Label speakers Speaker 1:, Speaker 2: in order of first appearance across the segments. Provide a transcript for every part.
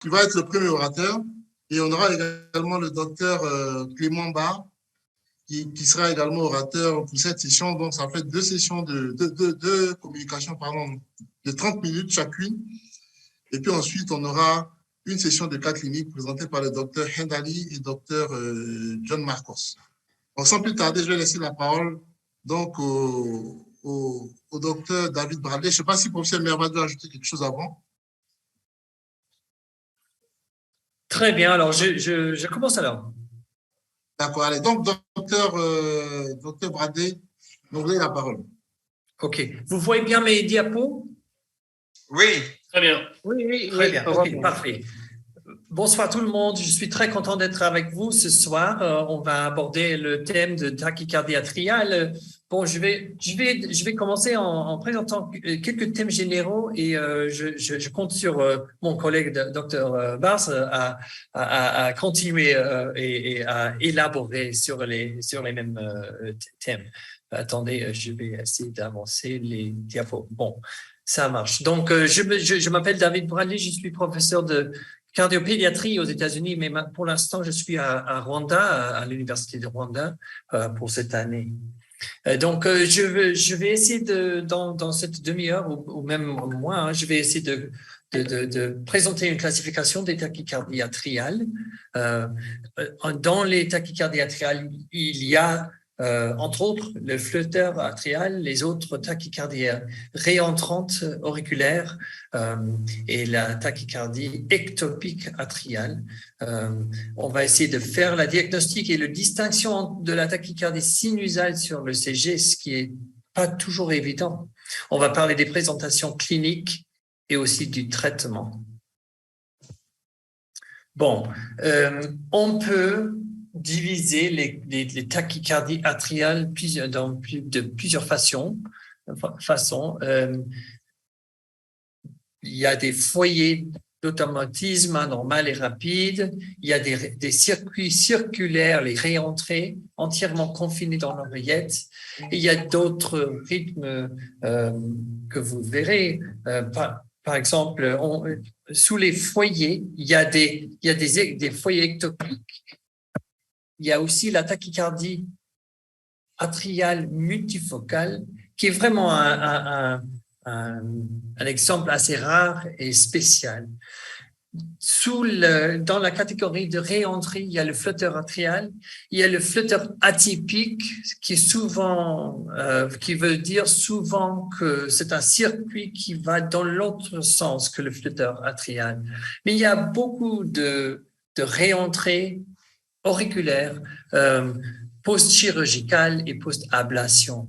Speaker 1: qui va être le premier orateur. Et on aura également le docteur Clément Barre, qui sera également orateur pour cette session. Donc, ça fait deux sessions de communication, pardon, de 30 minutes chacune. Et puis ensuite, on aura une session de cas cliniques présentée par le docteur Hendali et le docteur John Marcos. Donc, sans plus tarder, je vais laisser la parole donc au docteur David Bradley. Je ne sais pas si le professeur Merva veut ajouter quelque chose avant.
Speaker 2: Très bien, alors je commence alors.
Speaker 1: D'accord, allez. Donc, docteur Bradley, vous avez la parole.
Speaker 2: OK. Vous voyez bien mes diapos?
Speaker 3: Oui.
Speaker 2: Très bien. Oui. Très bien. OK, parfait. Bonsoir tout le monde. Je suis très content d'être avec vous ce soir. On va aborder le thème de tachycardie atriale. Bon, je vais commencer en présentant quelques thèmes généraux et je compte sur mon collègue Dr Bars à continuer et à élaborer sur les mêmes thèmes. Attendez, je vais essayer d'avancer les diapos. Bon, ça marche. Donc, je m'appelle David Bradley, je suis professeur de cardiopédiatrie aux États-Unis, mais pour l'instant, je suis à Rwanda, à l'Université de Rwanda, pour cette année. Donc, je vais essayer dans cette demi-heure ou même moins, je vais essayer de présenter une classification des tachycardies atriales. Dans les tachycardies atriales, il y a entre autres, le flotteur atrial, les autres tachycardies réentrantes auriculaires et la tachycardie ectopique atriale. On va essayer de faire la diagnostic et la distinction de la tachycardie sinusale sur le CG, ce qui est pas toujours évident. On va parler des présentations cliniques et aussi du traitement. Bon, on peut diviser les tachycardies atriales de plusieurs façons. Il y a des foyers d'automatisme anormal et rapide. Il y a des circuits circulaires, les réentrées entièrement confinés dans l'oreillette. Et il y a d'autres rythmes que vous verrez. Par exemple, sous les foyers, il y a des foyers ectopiques. Il y a aussi la tachycardie atriale multifocale, qui est vraiment un exemple assez rare et spécial. Dans la catégorie de réentrée, il y a le flotteur atrial, il y a le flotteur atypique, qui veut dire souvent que c'est un circuit qui va dans l'autre sens que le flotteur atrial. Mais il y a beaucoup de réentrées auriculaire, post-chirurgicale et post-ablation.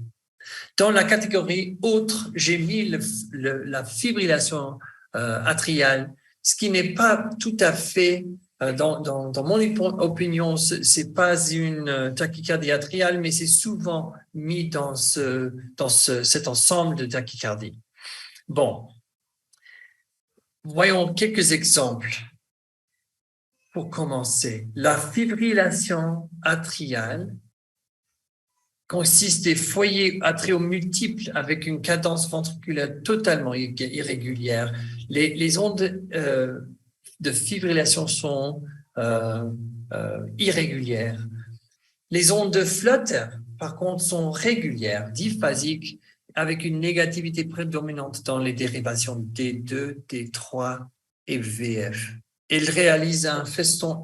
Speaker 2: Dans la catégorie autre, j'ai mis la fibrillation atriale, ce qui n'est pas tout à fait, dans mon opinion, c'est pas une tachycardie atriale, mais c'est souvent mis dans cet ensemble de tachycardie. Bon, voyons quelques exemples. Pour commencer, la fibrillation atriale consiste des foyers atriaux multiples avec une cadence ventriculaire totalement irrégulière. Les ondes de fibrillation sont irrégulières. Les ondes de flotteur, par contre, sont régulières, diphasiques, avec une négativité prédominante dans les dérivations D2, D3 et VF. Elle réalise un feston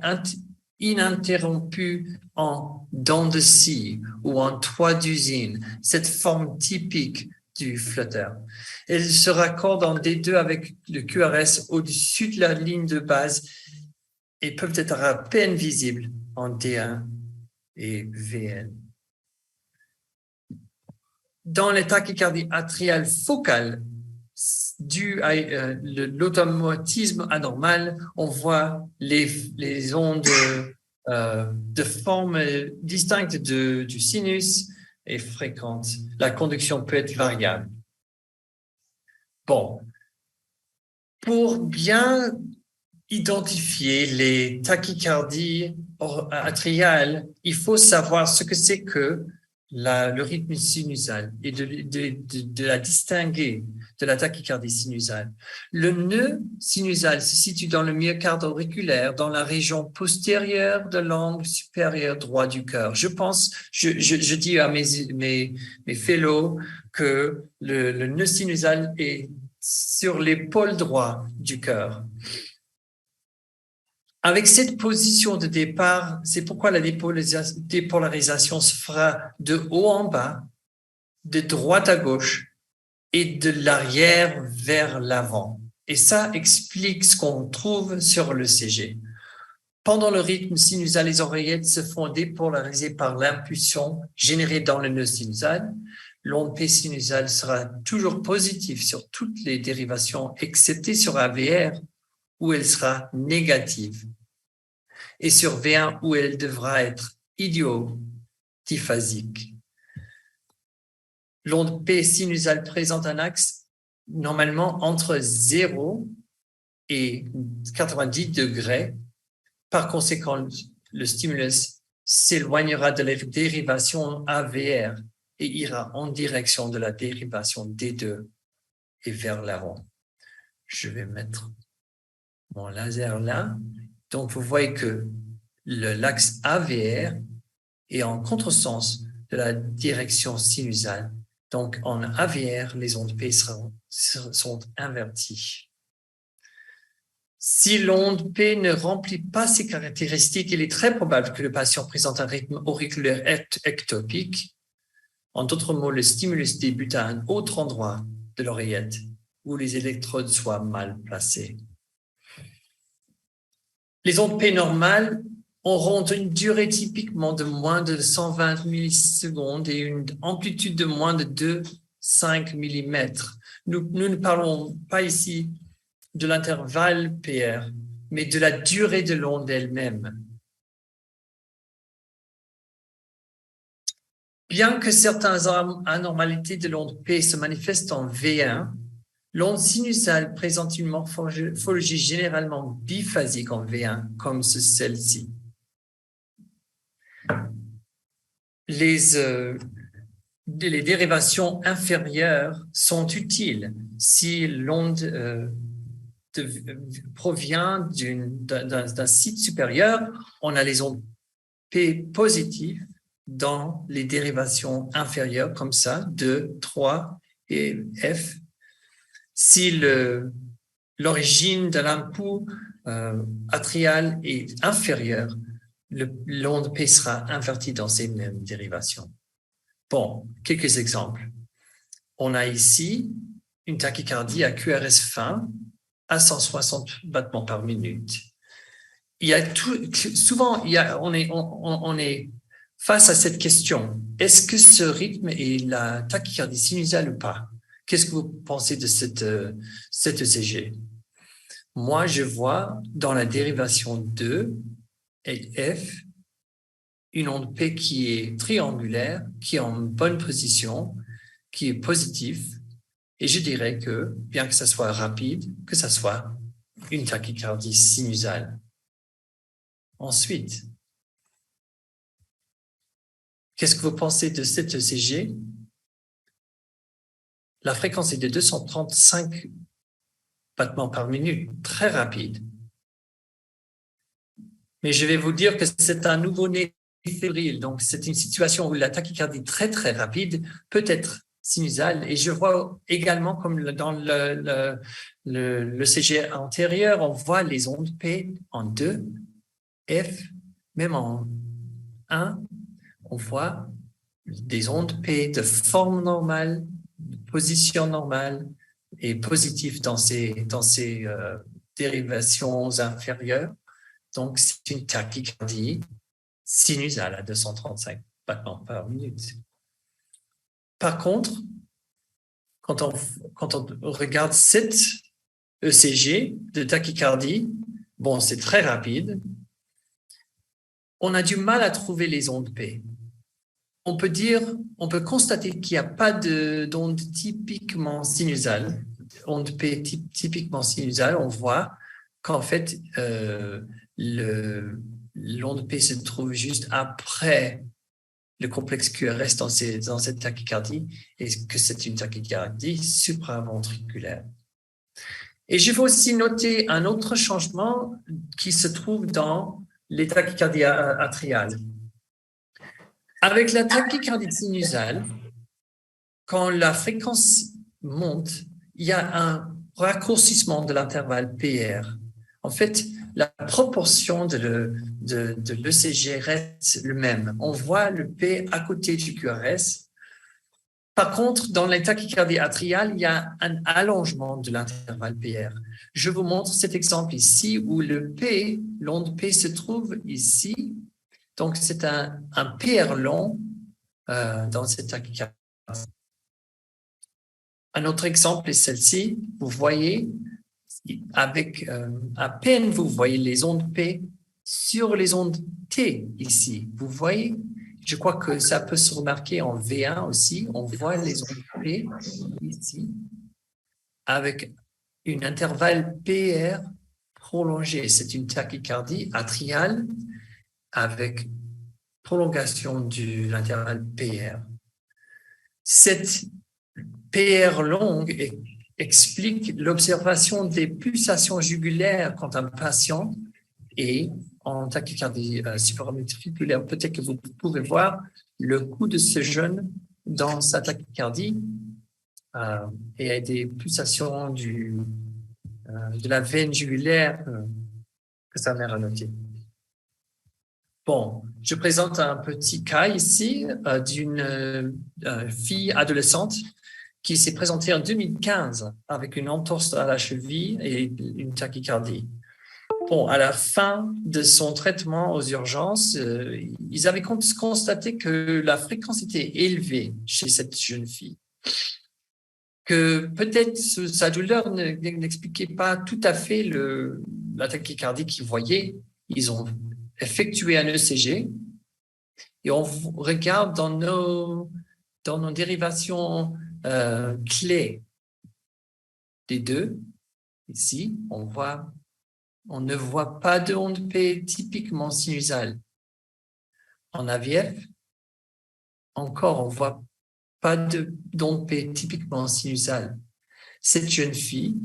Speaker 2: ininterrompu en dents de scie ou en toit d'usine, cette forme typique du flotteur. Elle se raccorde en D2 avec le QRS au-dessus de la ligne de base et peuvent être à peine visibles en D1 et VN. Dans les tachycardies atriales focales, dû à l'automatisme anormal, on voit les ondes de forme distincte du sinus et fréquente. La conduction peut être variable. Bon, pour bien identifier les tachycardies atriales, il faut savoir ce que c'est que le rythme sinusal et de la distinguer de la tachycardie sinusale. Le nœud sinusal se situe dans le myocarde auriculaire, dans la région postérieure de l'angle supérieur droit du cœur. Je dis à mes fellows que le nœud sinusal est sur l'épaule droite du cœur. Avec cette position de départ, c'est pourquoi la dépolarisation se fera de haut en bas, de droite à gauche et de l'arrière vers l'avant. Et ça explique ce qu'on trouve sur le CG. Pendant le rythme sinusal, les oreillettes se font dépolariser par l'impulsion générée dans le nœud sinusal. L'onde P sinusale sera toujours positive sur toutes les dérivations, excepté sur AVR, où elle sera négative, et sur V1 où elle devra être idiophasique. L'onde P sinusale présente un axe normalement entre 0 et 90 degrés. Par conséquent, le stimulus s'éloignera de la dérivation AVR et ira en direction de la dérivation D2 et vers l'avant. Je vais mettre mon laser là. Donc, vous voyez que l'axe AVR est en contresens de la direction sinusale. Donc, en AVR, les ondes P sont inverties. Si l'onde P ne remplit pas ces caractéristiques, il est très probable que le patient présente un rythme auriculaire ectopique. En d'autres mots, le stimulus débute à un autre endroit de l'oreillette où les électrodes soient mal placées. Les ondes P normales auront une durée typiquement de moins de 120 millisecondes et une amplitude de moins de 2,5 mm. Nous ne parlons pas ici de l'intervalle PR, mais de la durée de l'onde elle-même. Bien que certaines anormalités de l'onde P se manifestent en V1, l'onde sinusale présente une morphologie généralement biphasique en V1, comme celle-ci. Les dérivations inférieures sont utiles si l'onde provient d'un site supérieur. On a les ondes P positives dans les dérivations inférieures, comme ça, 2, 3 et F. Si l'origine de l'input atrial est inférieure, l'onde P sera invertie dans ces mêmes dérivations. Bon, quelques exemples. On a ici une tachycardie à QRS fin à 160 battements par minute. Souvent, on est face à cette question. Est-ce que ce rythme est la tachycardie sinusale ou pas? Qu'est-ce que vous pensez de cette ECG? Moi, je vois dans la dérivation 2 et F une onde P qui est triangulaire, qui est en bonne position, qui est positive. Et je dirais que, bien que ça soit rapide, que ça soit une tachycardie sinusale. Ensuite, qu'est-ce que vous pensez de cette ECG? La fréquence est de 235 battements par minute, très rapide. Mais je vais vous dire que c'est un nouveau-né fébrile, donc c'est une situation où la tachycardie très très rapide peut être sinusale. Et je vois également, comme dans le CG antérieur, on voit les ondes P en 2, F, même en 1, on voit des ondes P de forme normale, de position normale et positive dans ces dérivations inférieures. Donc, c'est une tachycardie sinusale à 235 battements par minute. Par contre, quand on regarde cette ECG de tachycardie, bon, c'est très rapide. On a du mal à trouver les ondes P. On peut constater qu'il n'y a pas d'onde typiquement sinusale, onde P typiquement sinusale. On voit qu'en fait, l'onde P se trouve juste après le complexe QRS dans cette tachycardie et que c'est une tachycardie supraventriculaire. Et je veux aussi noter un autre changement qui se trouve dans les tachycardies atriales. Avec la tachycardie sinusale, quand la fréquence monte, il y a un raccourcissement de l'intervalle PR. En fait, la proportion de l'ECG reste le même. On voit le P à côté du QRS. Par contre, dans les tachycardies atriales, il y a un allongement de l'intervalle PR. Je vous montre cet exemple ici où le P, l'onde P se trouve ici. Donc, c'est un PR long dans cette tachycardie. Un autre exemple est celle-ci. Vous voyez, avec à peine vous voyez les ondes P sur les ondes T ici. Vous voyez, je crois que ça peut se remarquer en V1 aussi. On voit les ondes P ici avec un intervalle PR prolongé. C'est une tachycardie atriale avec prolongation de l'intervalle PR. Cette PR longue explique l'observation des pulsations jugulaires quand un patient est en tachycardie supraventriculaire. Peut-être que vous pouvez voir le coup de ce jeune dans sa tachycardie et des pulsations de la veine jugulaire que sa mère a noté. Bon, je présente un petit cas ici d'une fille adolescente qui s'est présentée en 2015 avec une entorse à la cheville et une tachycardie. Bon, à la fin de son traitement aux urgences, ils avaient constaté que la fréquence était élevée chez cette jeune fille, que peut-être sa douleur n'expliquait pas tout à fait la tachycardie qu'ils voyaient. Ils ont effectué un ECG et on regarde dans nos dérivations clés des deux. Ici, on ne voit pas de onde P typiquement sinusale. En AVF, encore, on ne voit pas d'onde P typiquement sinusale. Cette jeune fille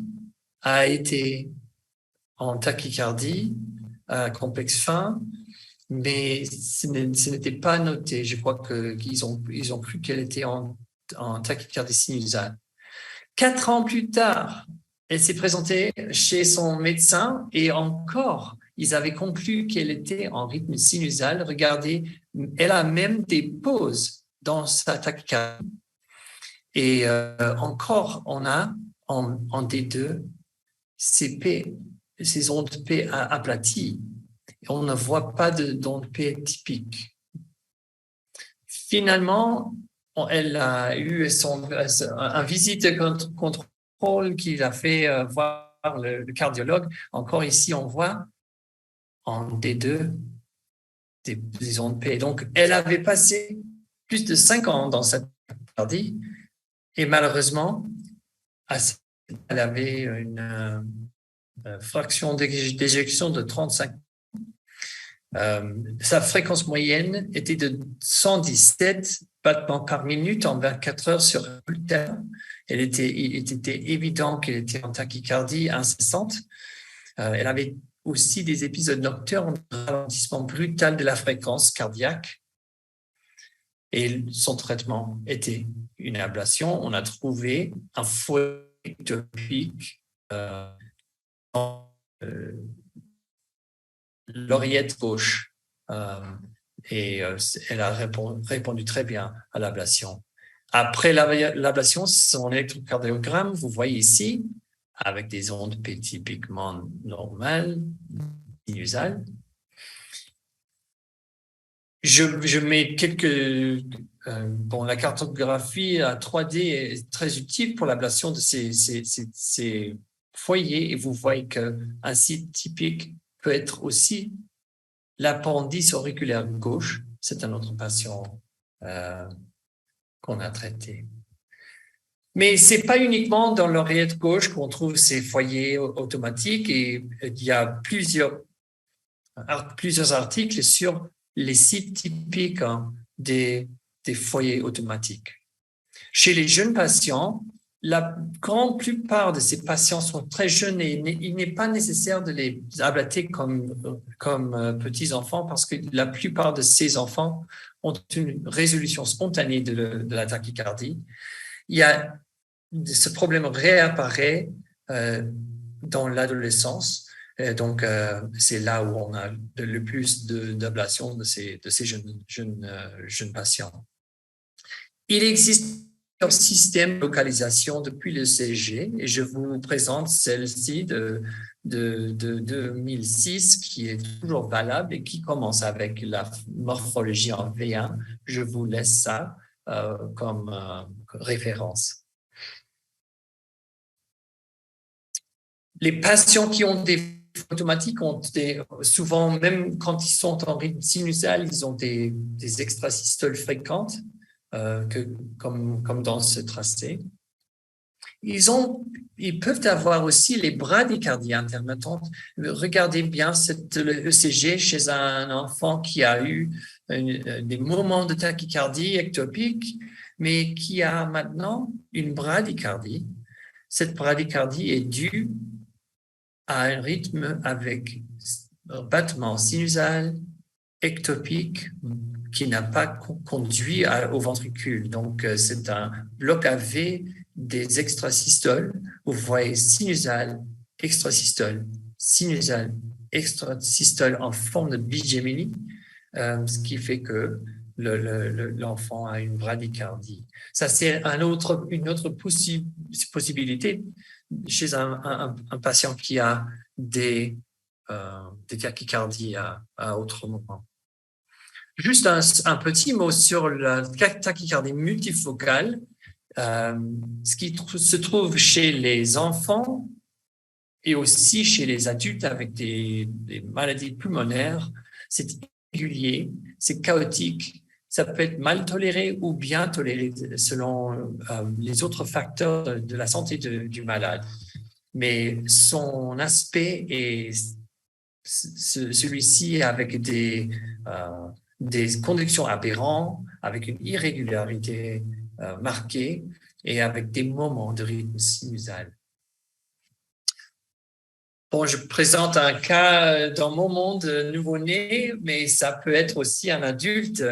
Speaker 2: a été en tachycardie, complexe fin, mais ce n'était pas noté. Je crois qu'ils ont cru qu'elle était en tachycardie sinusale. 4 ans plus tard, elle s'est présentée chez son médecin et encore, ils avaient conclu qu'elle était en rythme sinusal. Regardez, elle a même des pauses dans sa tachycardie. Et encore, on a en D2 ces ondes P aplaties. On ne voit pas d'ondes P typiques. Finalement, elle a eu un visite de contrôle qu'il a fait voir le cardiologue. Encore ici, on voit en D2 des ondes P. Donc, elle avait passé plus de 5 ans dans cette tachycardie et malheureusement, elle avait une fraction d'éjection de 35. Sa fréquence moyenne était de 117 battements par minute en 24 heures sur Holter. Il était évident qu'elle était en tachycardie incessante. Elle avait aussi des épisodes nocturnes de ralentissement brutal de la fréquence cardiaque. Et son traitement était une ablation. On a trouvé un foyer de pic dans l'oreillette gauche. Et elle a répondu très bien à l'ablation. Après l'ablation, son électrocardiogramme, vous voyez ici, avec des ondes P typiquement normales, sinusales. Je mets la cartographie à 3D est très utile pour l'ablation de ces foyers et vous voyez qu'un site typique peut être aussi l'appendice auriculaire gauche. C'est un autre patient qu'on a traité. Mais ce n'est pas uniquement dans l'oreillette gauche qu'on trouve ces foyers automatiques et il y a plusieurs articles sur les sites typiques des foyers automatiques. Chez les jeunes patients, la grande plupart de ces patients sont très jeunes et il n'est pas nécessaire de les ablater comme petits-enfants parce que la plupart de ces enfants ont une résolution spontanée de la tachycardie. Il y a ce problème réapparaît dans l'adolescence. Donc, c'est là où on a le plus d'ablation de ces jeunes patients. Il existe un système de localisation depuis le CG et je vous présente celle-ci de 2006 qui est toujours valable et qui commence avec la morphologie en V1. Je vous laisse ça comme référence. Les patients qui ont des automatiques ont souvent, même quand ils sont en rythme sinusal, ils ont des extrasystoles fréquentes, comme dans ce tracé. Ils peuvent avoir aussi les bradycardies intermittentes. Regardez bien le ECG chez un enfant qui a eu des moments de tachycardie ectopique, mais qui a maintenant une bradycardie. Cette bradycardie est due à un rythme avec battement sinusal, ectopique, qui n'a pas conduit au ventricule. Donc, c'est un bloc AV des extrasystoles. Vous voyez sinusal, extrasystole, sinusal, extrasystole en forme de bigéminie, ce qui fait que l'enfant a une bradycardie. Ça, c'est une autre possibilité chez un patient qui a des tachycardies à autre moment. Juste un petit mot sur la tachycardie multifocale. Ce qui se trouve chez les enfants et aussi chez les adultes avec des maladies pulmonaires, c'est irrégulier, c'est chaotique, ça peut être mal toléré ou bien toléré selon les autres facteurs de la santé du malade. Mais son aspect est celui-ci avec des conductions aberrantes, avec une irrégularité marquée et avec des moments de rythme sinusal. Bon, je présente un cas dans mon monde nouveau-né, mais ça peut être aussi un adulte.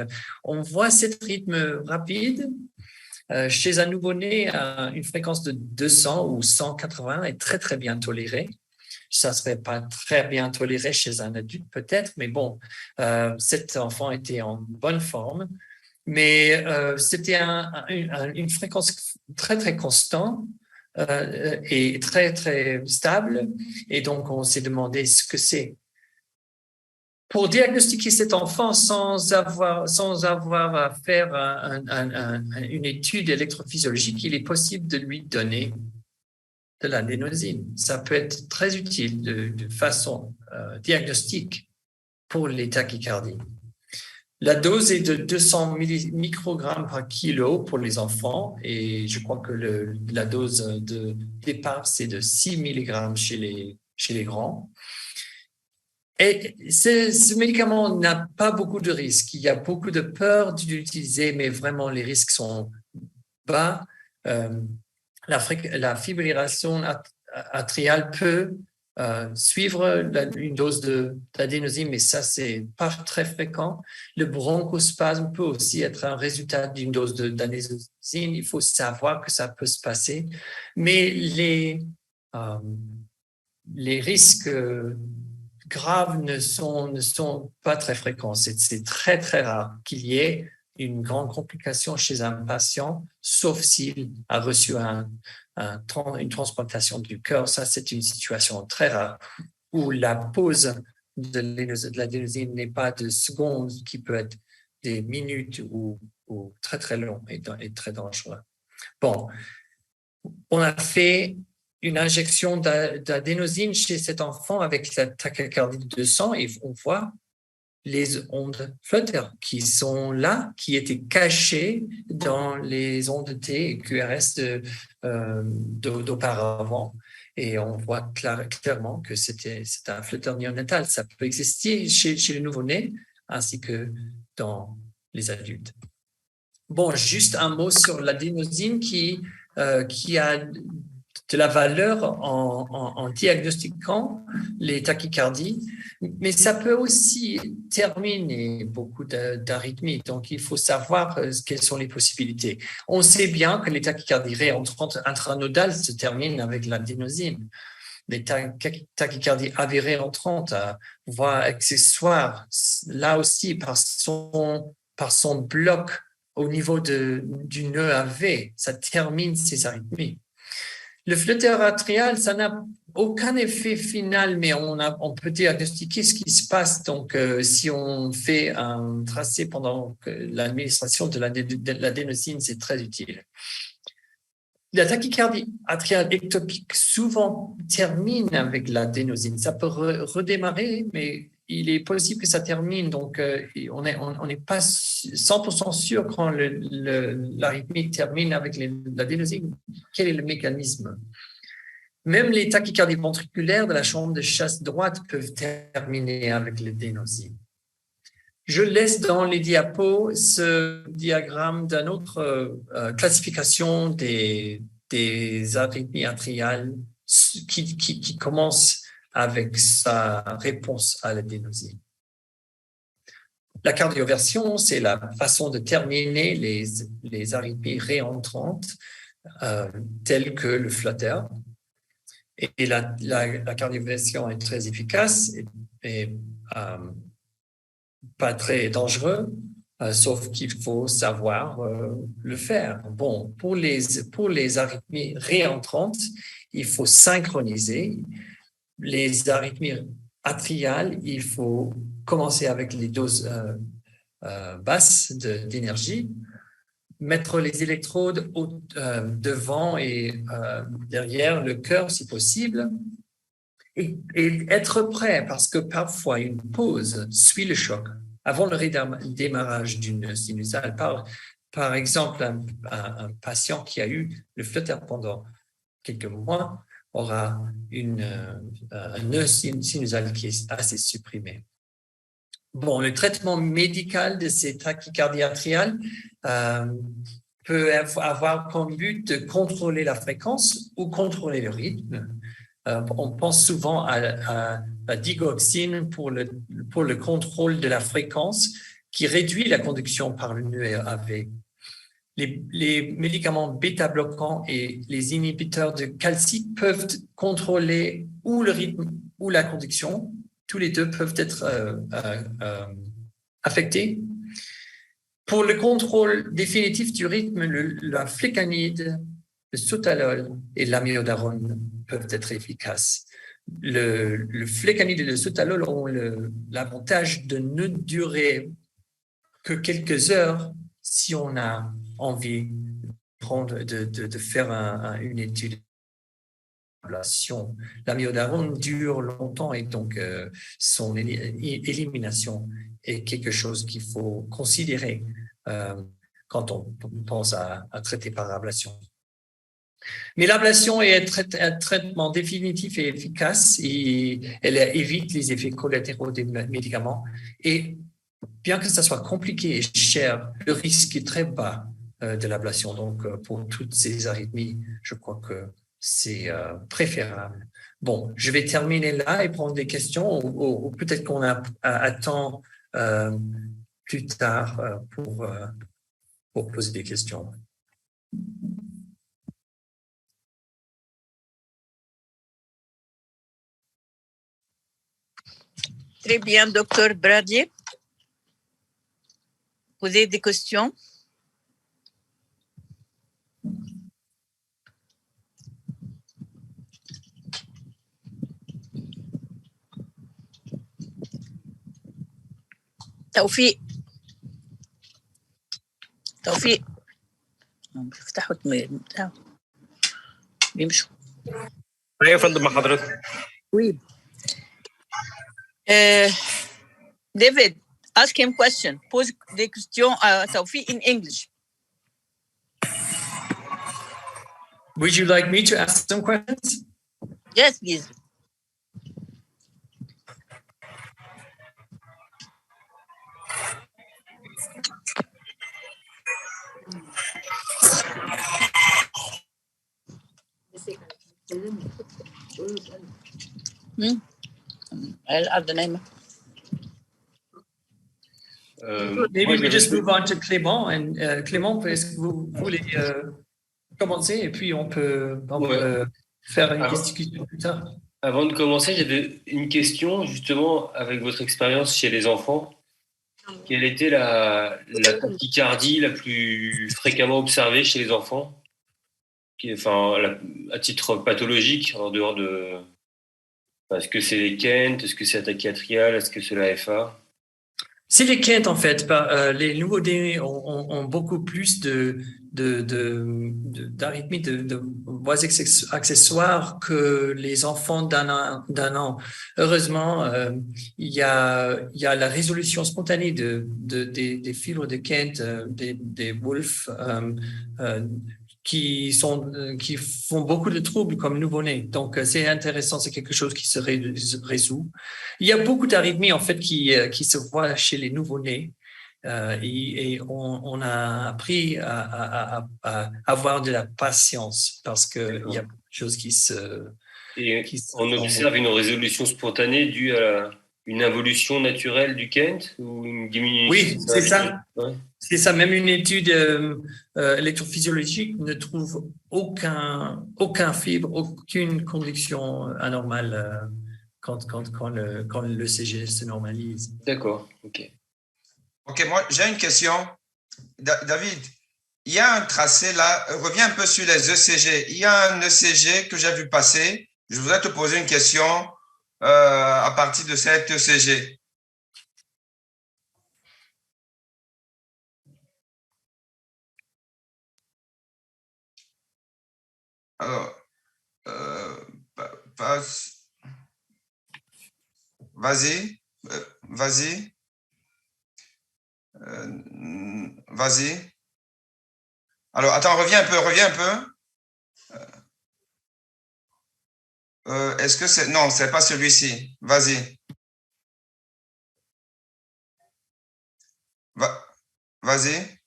Speaker 2: On voit cet rythme rapide. Chez un nouveau-né, une fréquence de 200 ou 180 est très, très bien tolérée. Ça ne serait pas très bien toléré chez un adulte peut-être, mais bon, cet enfant était en bonne forme. Mais c'était une fréquence très, très constante et très, très stable. Et donc, on s'est demandé ce que c'est. Pour diagnostiquer cet enfant sans avoir à faire une étude électrophysiologique, il est possible de lui donner de l'adénosine. Ça peut être très utile de façon diagnostique pour les tachycardies. La dose est de 200 microgrammes par kilo pour les enfants et je crois que la dose de départ, c'est de 6 mg chez les grands. Et ce médicament n'a pas beaucoup de risques. Il y a beaucoup de peur d'utiliser, mais vraiment les risques sont bas. La fibrillation atriale peut suivre une dose d'adénosine, mais ça, c'est pas très fréquent. Le bronchospasme peut aussi être un résultat d'une dose d'adénosine. Il faut savoir que ça peut se passer. Mais les risques graves ne sont pas très fréquents. C'est très, très rare qu'il y ait une grande complication chez un patient, sauf s'il a reçu une transplantation du cœur. Ça, c'est une situation très rare où la pause de l'adénosine n'est pas de secondes, qui peut être des minutes ou très, très long et très dangereux. Bon, on a fait une injection d'adénosine chez cet enfant avec la tachycardie de 200 et on voit les ondes Flutter qui sont là, qui étaient cachées dans les ondes T et QRS d'auparavant. Et on voit clairement que c'est un flutter néonatal. Ça peut exister chez le nouveau-né, ainsi que dans les adultes. Bon, juste un mot sur l'adénosine qui a de la valeur en diagnostiquant les tachycardies, mais ça peut aussi terminer beaucoup d'arythmies. Donc, il faut savoir quelles sont les possibilités. On sait bien que les tachycardies réentrantes intranodales se terminent avec l'adénosine. Les tachycardies avérées entrantes, voire accessoires, là aussi, par son bloc au niveau du nœud AV, ça termine ces arythmies. Le flotteur atrial, ça n'a aucun effet final, mais on peut diagnostiquer ce qui se passe. Donc, si on fait un tracé pendant l'administration de l'adénosine, c'est très utile. La tachycardie atriale ectopique souvent termine avec l'adénosine. Ça peut redémarrer, mais il est possible que ça termine. Donc, on n'est pas 100% sûr quand l'arythmie termine avec l'adénosine. Quel est le mécanisme? Même les tachycardies ventriculaires de la chambre de chasse droite peuvent terminer avec l'adénosine. Je laisse dans les diapos ce diagramme d'une autre classification des arythmies atriales qui commence avec sa réponse à l'adénosine. La cardioversion, c'est la façon de terminer les arythmies réentrantes telles que le flutter. Et la cardioversion est très efficace et pas très dangereux, sauf qu'il faut savoir le faire. Bon, pour les arythmies réentrantes, il faut synchroniser. Les arythmies atriales, il faut commencer avec les doses basses d'énergie, mettre les électrodes devant et derrière le cœur si possible, et être prêt parce que parfois une pause suit le choc avant le redémarrage d'une sinusale. Par exemple, un patient qui a eu le flutter pendant quelques mois aura un nœud sinusal qui est assez supprimé. Bon, le traitement médical de ces tachycardies atriales peut avoir comme but de contrôler la fréquence ou contrôler le rythme. On pense souvent à la digoxine pour le contrôle de la fréquence qui réduit la conduction par le nœud AV. Les médicaments bêta-bloquants et les inhibiteurs de calcite peuvent contrôler ou le rythme ou la conduction. Tous les deux peuvent être affectés. Pour le contrôle définitif du rythme, la flécanide, le sotalol et l'amiodarone peuvent être efficaces. Le flécanide et le sotalol ont l'avantage de ne durer que quelques heures si on a envie de faire une étude. L'amiodarone dure longtemps et donc son élimination est quelque chose qu'il faut considérer quand on pense à traiter par ablation. Mais l'ablation est un traitement définitif et efficace et elle évite les effets collatéraux des médicaments. Et bien que ça soit compliqué et cher, le risque est très bas de l'ablation. Donc, pour toutes ces arythmies, je crois que c'est préférable. Bon, je vais terminer là et prendre des questions ou peut-être qu'on attend plus tard pour poser des questions.
Speaker 3: Très bien, docteur Bradier. Vous avez des questions? توفيق بيفتحوا بتاعه بيمشوا.
Speaker 4: ايوه يا فندم مع حضرتك.
Speaker 3: Oui. David, ask him question. Pose des questions à Sophie in English.
Speaker 2: Would you like me to ask some questions?
Speaker 3: Yes, please. I'll add the name.
Speaker 2: Maybe we just move on to Clément. And Clément, est-ce que vous voulez commencer et puis on peut faire une discussion plus tard.
Speaker 5: Avant de commencer, j'avais une question justement avec votre expérience chez les enfants. Quelle était la tachycardie la plus fréquemment observée chez les enfants? À titre pathologique, en dehors de... Est-ce que c'est les Kent? Est-ce que c'est la tachyartériale? Est-ce que c'est la FA?
Speaker 2: C'est les Kent, en fait. Les nouveau-nés ont beaucoup plus d'arythmies, de voies accessoires que les enfants d'un an. Heureusement, il y a la résolution spontanée des fibres de Kent, des Wolff, qui font beaucoup de troubles comme nouveau-nés. Donc, c'est intéressant, c'est quelque chose qui se résout. Il y a beaucoup d'arythmies, en fait, qui se voient chez les nouveau-nés. Et on a appris à avoir de la patience parce qu'il y a beaucoup de choses qui se...
Speaker 5: On observe une résolution spontanée due à une involution naturelle du Kent ou une diminution?
Speaker 2: Oui, c'est ça. Ouais. C'est ça. Même une étude électrophysiologique ne trouve aucun fibre, aucune conduction anormale quand le CG se normalise.
Speaker 5: D'accord, ok.
Speaker 6: Ok, moi j'ai une question. David, il y a un tracé là, reviens un peu sur les ECG. Il y a un ECG que j'ai vu passer. Je voudrais te poser une question à partir de cet ECG. Alors, vas-y. Vas-y. Alors, attends, reviens un peu. Est-ce que c'est... Non, c'est pas celui-ci. Vas-y. Vas-y.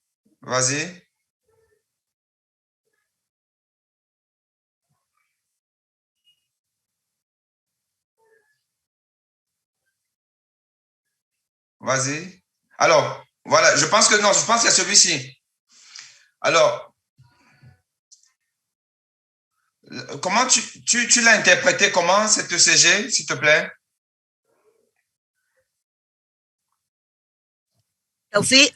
Speaker 6: Vas-y. Alors, voilà, je pense qu'il y a celui-ci. Alors, comment tu l'as interprété comment, cet ECG, s'il te plaît?
Speaker 3: توفيق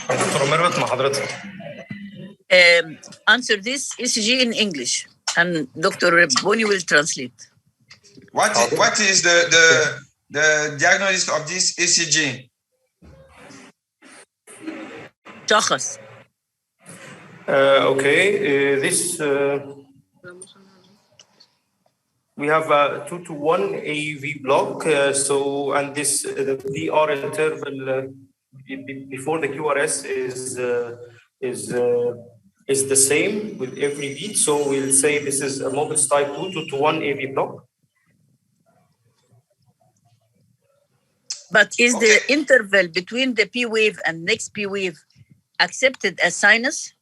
Speaker 4: دكتور ميرفت مع حضرتك.
Speaker 3: Answer this ECG in English and Dr. Boni will translate.
Speaker 6: What is the diagnosis of this ECG?
Speaker 3: شخص.
Speaker 4: Okay, this we have a 2-to-1 AV block. And this the VR interval before the QRS is the same with every beat. So we'll say this is a Mobitz type 2-to-1 AV block.
Speaker 3: But is the interval between the P wave and next P wave accepted as sinus,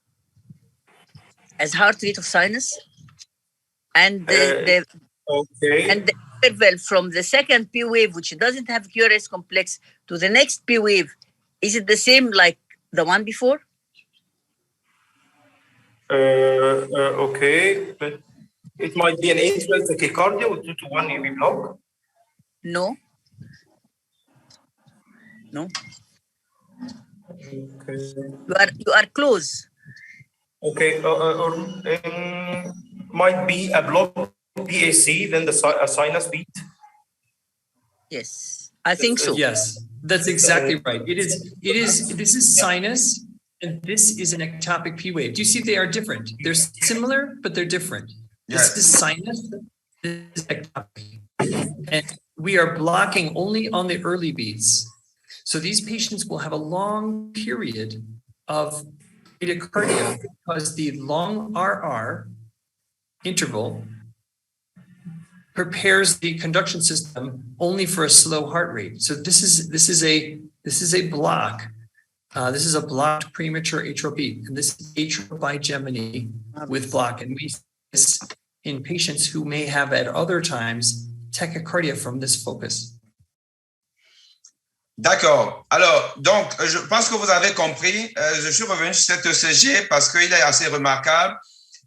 Speaker 3: as heart rate of sinus? And the interval from the second P wave, which doesn't have QRS complex, to the next P wave, is it the same like the one before?
Speaker 4: Okay, but it might be an atrial tachycardia with 2-to-1 AV block.
Speaker 3: No.
Speaker 4: Okay.
Speaker 3: You are close.
Speaker 4: Okay, might be a block PAC, then a sinus beat.
Speaker 3: Yes, I think so.
Speaker 2: Yes, that's exactly right. This is sinus, and this is an ectopic P wave. Do you see they are different? They're similar, but they're different. This is sinus, this is ectopic. And we are blocking only on the early beats. So these patients will have a long period of bradycardia because the long RR interval prepares the conduction system only for a slow heart rate. So this is a block This is a blocked premature atrial beat, and this is atrial bigeminy with block. And we see this in patients who may have at other times tachycardia from this focus.
Speaker 6: D'accord. Alors, donc, je pense que vous avez compris. Je suis revenu sur cet ECG parce qu'il est assez remarquable.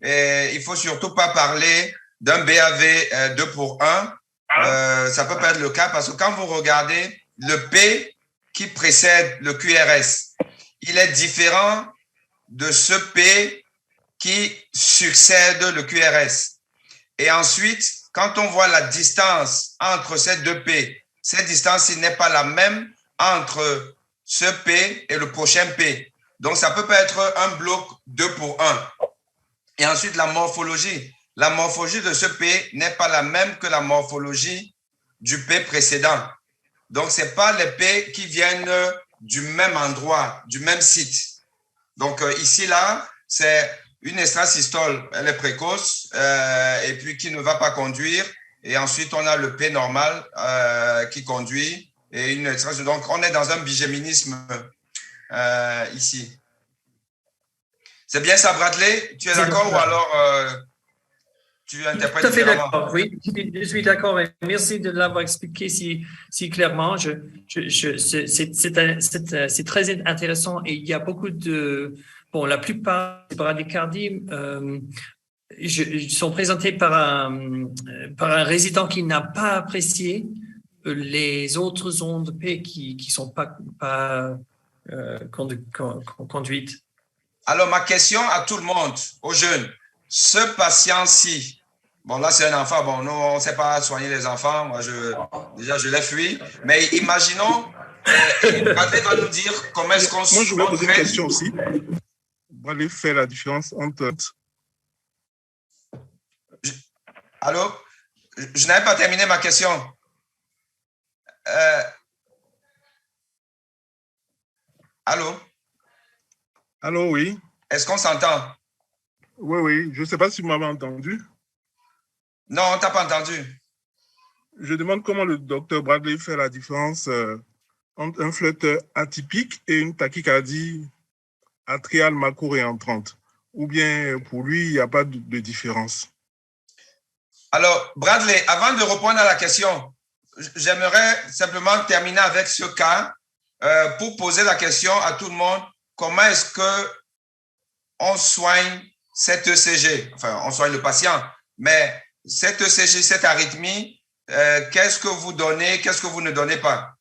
Speaker 6: Et il ne faut surtout pas parler d'un BAV 2 pour 1. Ça peut pas être le cas parce que quand vous regardez le P qui précède le QRS, il est différent de ce P qui succède le QRS. Et ensuite, quand on voit la distance entre ces deux P, cette distance n'est pas la même entre ce P et le prochain P. Donc, ça peut pas être un bloc 2 pour 1. Et ensuite, la morphologie. La morphologie de ce P n'est pas la même que la morphologie du P précédent. Donc, ce n'est pas les P qui viennent du même endroit, du même site. Donc, ici, là, c'est une extrasystole, elle est précoce et puis qui ne va pas conduire. Et ensuite, on a le P normal qui conduit et une extrasystole. Donc, on est dans un bigéminisme ici. C'est bien ça, Bradley? Tu es d'accord ou alors tu interprètes
Speaker 2: Tout à fait
Speaker 6: différemment?
Speaker 2: d'accord, oui, je suis d'accord. Merci de l'avoir expliqué si clairement. C'est très intéressant et il y a beaucoup de... Bon, la plupart des bradycardies sont présentées par un résident qui n'a pas apprécié les autres ondes P qui ne sont pas conduites.
Speaker 6: Alors, ma question à tout le monde, aux jeunes, ce patient-ci, bon, là, c'est un enfant, bon, nous, on ne sait pas soigner les enfants, moi, déjà, je les fuis, mais imaginons, Bradley va nous dire comment est-ce qu'on se...
Speaker 7: Moi, je voulais poser une question aussi. Bradley fait la différence entre...
Speaker 6: Allô? Je n'avais pas terminé ma question. Allô?
Speaker 7: Allô, oui.
Speaker 6: Est-ce qu'on s'entend?
Speaker 7: Oui, oui. Je ne sais pas si vous m'avez entendu.
Speaker 6: Non, on ne t'a pas entendu.
Speaker 7: Je demande comment le docteur Bradley fait la différence entre un flutteur atypique et une tachycardie atriale macro-réentrante. Ou bien, pour lui, il n'y a pas de différence.
Speaker 6: Alors, Bradley, avant de répondre à la question, j'aimerais simplement terminer avec ce cas pour poser la question à tout le monde. Comment est-ce qu'on soigne cet ECG? Enfin, on soigne le patient, mais cet ECG, cette arythmie, qu'est-ce que vous donnez, qu'est-ce que vous ne donnez pas?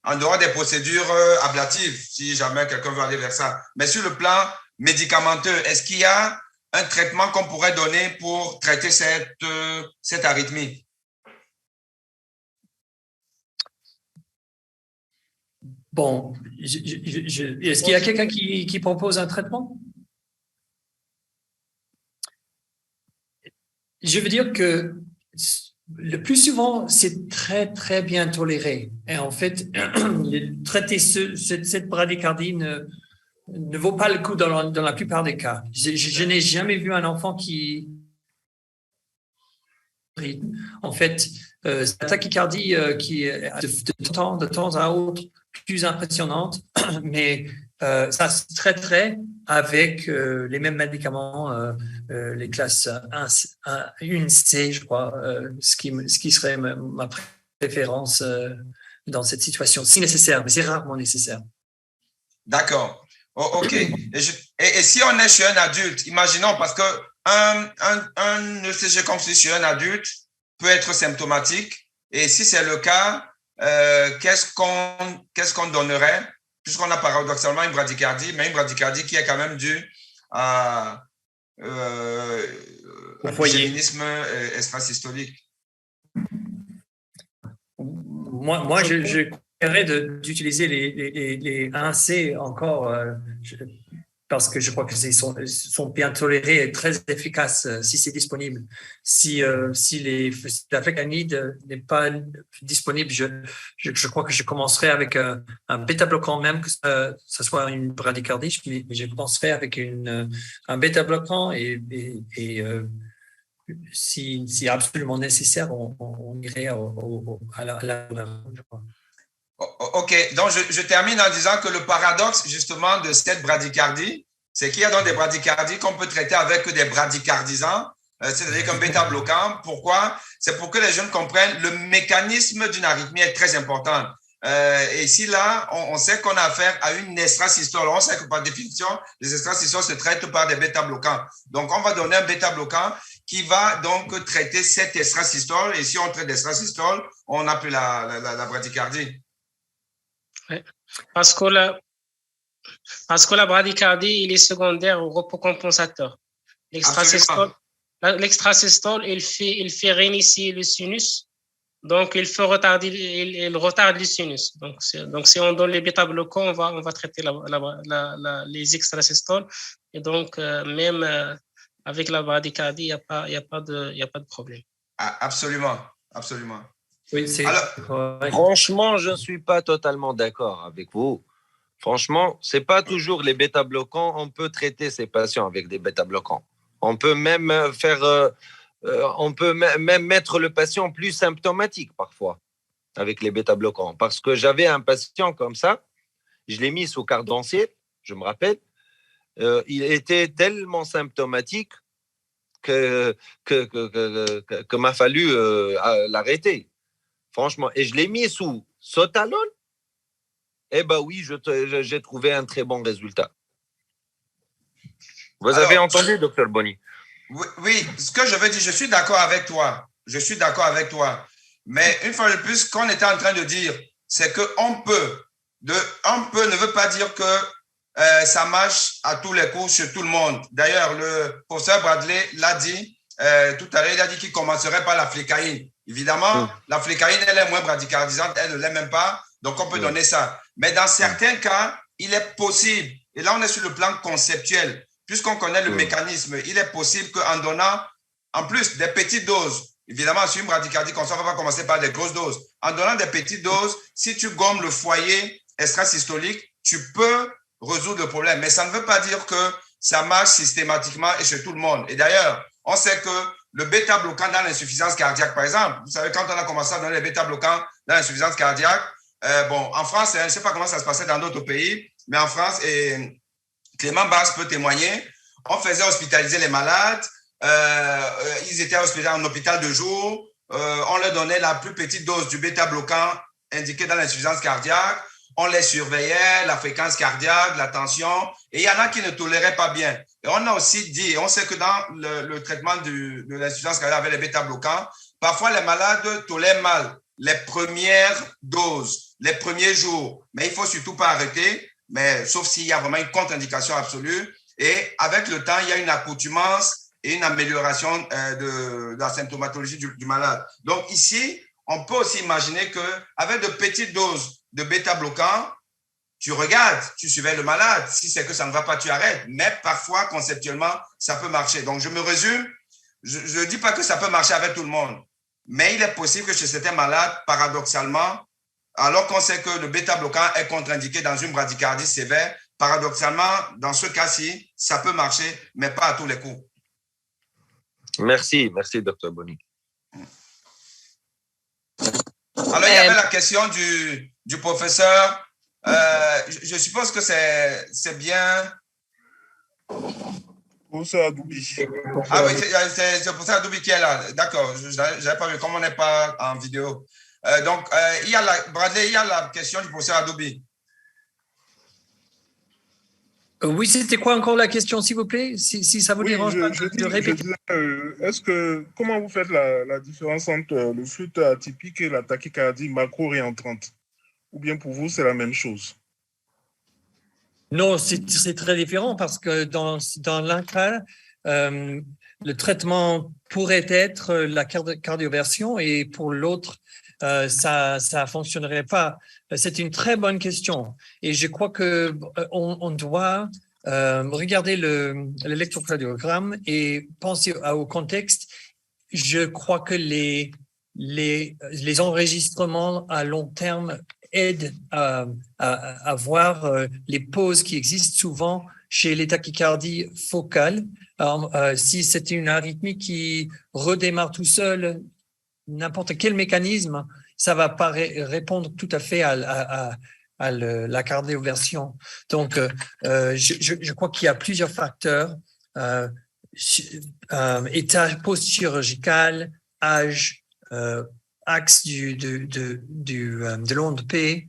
Speaker 6: En dehors des procédures ablatives, si jamais quelqu'un veut aller vers ça. Mais sur le plan médicamenteux, est-ce qu'il y a un traitement qu'on pourrait donner pour traiter cette arythmie?
Speaker 2: Bon, est-ce qu'il y a quelqu'un qui propose un traitement? Je veux dire que le plus souvent, c'est très, très bien toléré. Et en fait, traiter cette bradycardie ne vaut pas le coup dans la plupart des cas. Je n'ai jamais vu un enfant qui... En fait, c'est la tachycardie qui est de temps à autre plus impressionnante, mais ça se traiterait avec les mêmes médicaments, les classes 1C, je crois, ce qui serait ma préférence dans cette situation, si nécessaire, mais c'est rarement nécessaire.
Speaker 6: D'accord. Oh, OK. Et si on est chez un adulte, imaginons, parce que un ECG comme chez un adulte peut être symptomatique, et si c'est le cas, qu'est-ce qu'on donnerait, puisqu'on a paradoxalement une bradycardie, mais une bradycardie qui est quand même due à un bigéminisme extrasystolique?
Speaker 2: Moi, je conseillerais d'utiliser les 1C encore, parce que je crois que sont bien tolérés et très efficaces si c'est disponible. Si la flecainide n'est pas disponible, je crois que je commencerai avec un bêta-bloquant, même que ça soit une bradycardie, mais je commencerai avec un bêta-bloquant et si absolument nécessaire, on irait à la je crois.
Speaker 6: OK, donc je termine en disant que le paradoxe justement de cette bradycardie, c'est qu'il y a donc des bradycardies qu'on peut traiter avec des bradycardisants, c'est-à-dire comme bêta-bloquant. Pourquoi? C'est pour que les jeunes comprennent le mécanisme d'une arythmie est très important. Et ici, là, on sait qu'on a affaire à une extrasystole. On sait que par définition, les extrasystoles se traitent par des bêta-bloquants. Donc, on va donner un bêta-bloquant qui va donc traiter cette extrasystole. Et si on traite l'extrasystole, on n'a plus la bradycardie.
Speaker 8: Ouais. Parce que la bradycardie, il est secondaire au repos compensateur. L'extrasystole, il fait réinitier le sinus. Donc, il retarde le sinus. Donc, si on donne les bêta-bloquants, on va traiter les extrasystoles. Et donc, même avec la bradycardie, il n'y a pas de problème.
Speaker 6: Absolument, absolument.
Speaker 2: Oui,
Speaker 9: Franchement, je ne suis pas totalement d'accord avec vous. Franchement, ce n'est pas toujours les bêta-bloquants. On peut traiter ces patients avec des bêta-bloquants. On peut même mettre le patient plus symptomatique parfois avec les bêta-bloquants. Parce que j'avais un patient comme ça, je l'ai mis sous cardanciel, je me rappelle. Il était tellement symptomatique que m'a fallu l'arrêter. Franchement, et je l'ai mis sous sotalol. Eh bien oui, j'ai trouvé un très bon résultat. Vous avez entendu, Dr Boni?
Speaker 6: Oui, ce que je veux dire, je suis d'accord avec toi. Mais une fois de plus, ce qu'on était en train de dire, c'est qu'on peut. On peut ne veut pas dire que ça marche à tous les coups sur tout le monde. D'ailleurs, le professeur Bradley l'a dit tout à l'heure, il a dit qu'il commencerait par la flécaïne. Évidemment, la flécaïne, elle est moins bradycardisante, elle ne l'est même pas, donc on peut donner ça. Mais dans certains cas, il est possible, et là on est sur le plan conceptuel, puisqu'on connaît le mécanisme, il est possible qu'en donnant, en plus des petites doses, évidemment, sur une bradycardie comme ça, on ne va pas commencer par des grosses doses. En donnant des petites doses, si tu gommes le foyer extrasystolique, tu peux résoudre le problème. Mais ça ne veut pas dire que ça marche systématiquement et chez tout le monde. Et d'ailleurs, on sait que le bêta-bloquant dans l'insuffisance cardiaque, par exemple, vous savez, quand on a commencé à donner les bêta-bloquants dans l'insuffisance cardiaque, en France, je ne sais pas comment ça se passait dans d'autres pays, mais en France, et Clément Basse peut témoigner, on faisait hospitaliser les malades, ils étaient hospitalisés en hôpital de jour, on leur donnait la plus petite dose du bêta-bloquant indiqué dans l'insuffisance cardiaque, on les surveillait, la fréquence cardiaque, la tension, et il y en a qui ne toléraient pas bien. Et on a aussi dit, on sait que dans le traitement de l'insuffisance cardiaque avec les bêta-bloquants, parfois les malades tolèrent mal les premières doses, les premiers jours, mais il ne faut surtout pas arrêter, mais sauf s'il y a vraiment une contre-indication absolue. Et avec le temps, il y a une accoutumance et une amélioration de la symptomatologie du malade. Donc ici, on peut aussi imaginer qu'avec de petites doses de bêta-bloquants, tu regardes, tu surveilles le malade. Si c'est que ça ne va pas, tu arrêtes. Mais parfois, conceptuellement, ça peut marcher. Donc, je me résume. Je ne dis pas que ça peut marcher avec tout le monde. Mais il est possible que chez certains malades, paradoxalement, alors qu'on sait que le bêta-bloquant est contre-indiqué dans une bradycardie sévère, paradoxalement, dans ce cas-ci, ça peut marcher, mais pas à tous les coups.
Speaker 9: Merci, Dr Boni.
Speaker 6: Alors, il y avait la question du professeur. Je suppose que c'est bien.
Speaker 7: Professeur Adoubi.
Speaker 6: Ah oui, c'est le professeur Adoubi qui est là. D'accord, je n'avais pas vu, comme on n'est pas en vidéo. Donc, Bradley, il y a la question du professeur Adoubi.
Speaker 2: Oui, c'était quoi encore la question, s'il vous plaît, si ça vous dérange pas de répéter.
Speaker 7: Comment vous faites la différence entre le flux atypique et la tachycardie macro-réentrante? Ou bien pour vous, c'est la même chose?
Speaker 2: Non, c'est très différent parce que dans l'un cas, le traitement pourrait être la cardioversion et pour l'autre, ça ne fonctionnerait pas. C'est une très bonne question et je crois qu'on doit regarder l'électrocardiogramme et penser au contexte. Je crois que les enregistrements à long terme aident à voir les pauses qui existent souvent chez les tachycardies focales. Si c'est une arythmie qui redémarre tout seul, n'importe quel mécanisme, ça va pas répondre tout à fait à la cardioversion. Donc, je crois qu'il y a plusieurs facteurs. État post-chirurgical, âge, axe de l'onde P,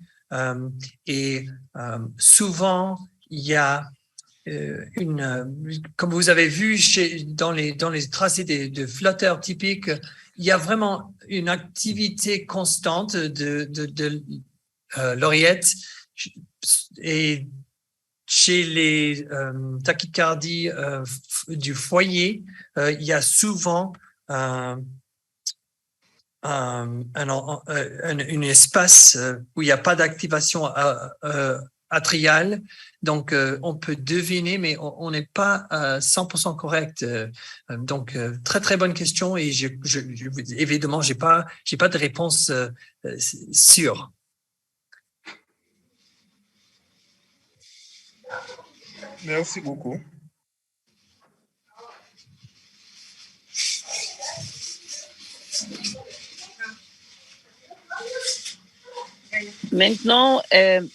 Speaker 2: et souvent il y a comme vous avez vu dans les tracés de flotteurs typiques, il y a vraiment une activité constante de l'oreillette, et chez les tachycardies du foyer, il y a souvent un espace où il n'y a pas d'activation atriale. Donc, on peut deviner, mais on n'est pas 100% correct. Donc, très, très bonne question. Et évidemment, je n'ai pas de réponse sûre.
Speaker 7: Merci beaucoup.
Speaker 3: Maintenant, le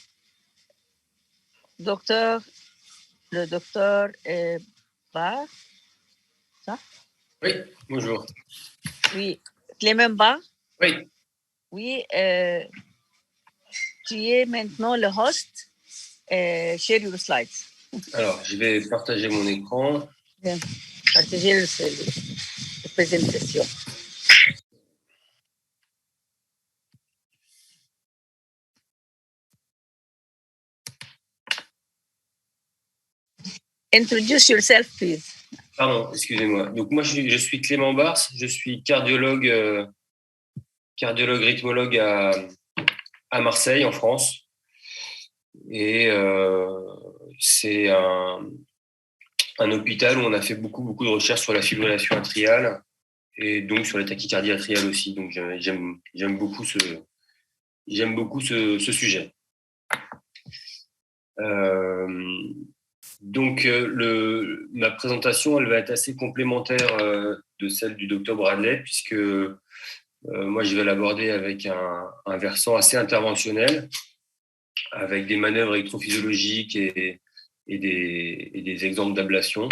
Speaker 3: docteur Barr, ça?
Speaker 5: Oui, bonjour.
Speaker 3: Oui, Clément Barr?
Speaker 5: Oui.
Speaker 3: Oui, tu es maintenant le host. Share your slides.
Speaker 5: Alors, je vais partager mon écran.
Speaker 3: Bien. Partager la présentation. Introduce yourself, please.
Speaker 5: Pardon, excusez-moi. Donc, moi, je suis Clément Bars. Je suis cardiologue rythmologue à Marseille, en France. Et c'est un hôpital où on a fait beaucoup de recherches sur la fibrillation atriale et donc sur la tachycardie atriale aussi. Donc j'aime beaucoup ce sujet. Donc ma présentation, elle va être assez complémentaire de celle du docteur Bradley, puisque moi je vais l'aborder avec un versant assez interventionnel, avec des manœuvres électrophysiologiques et des exemples d'ablation.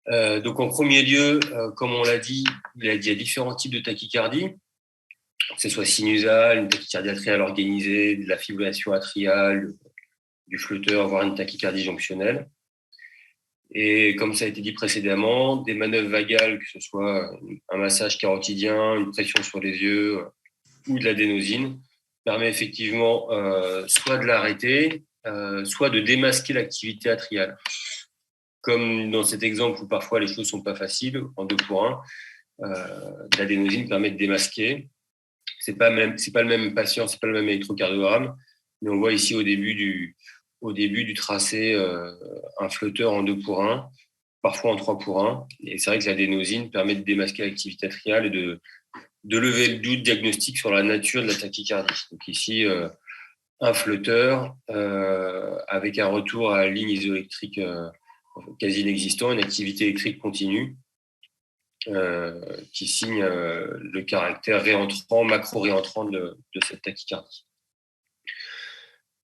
Speaker 5: Donc en premier lieu, comme on l'a dit, il y a différents types de tachycardie, que ce soit sinusale, une tachycardie atriale organisée, de la fibrillation atriale, du flotteur, voire une tachycardie jonctionnelle. Et comme ça a été dit précédemment, des manœuvres vagales, que ce soit un massage carotidien, une pression sur les yeux ou de l'adénosine, permet effectivement soit de l'arrêter, soit de démasquer l'activité atriale. Comme dans cet exemple où parfois les choses ne sont pas faciles, en 2 pour 1, l'adénosine permet de démasquer. Ce n'est pas le même patient, ce n'est pas le même électrocardiogramme, mais on voit ici au début du tracé un flotteur en 2 pour 1, parfois en 3 pour 1. Et c'est vrai que l'adénosine permet de démasquer l'activité atriale et de lever le doute diagnostique sur la nature de la tachycardie. Donc ici, un flotteur avec un retour à la ligne isoélectrique quasi inexistant, une activité électrique continue qui signe le caractère réentrant, macro-réentrant de cette tachycardie.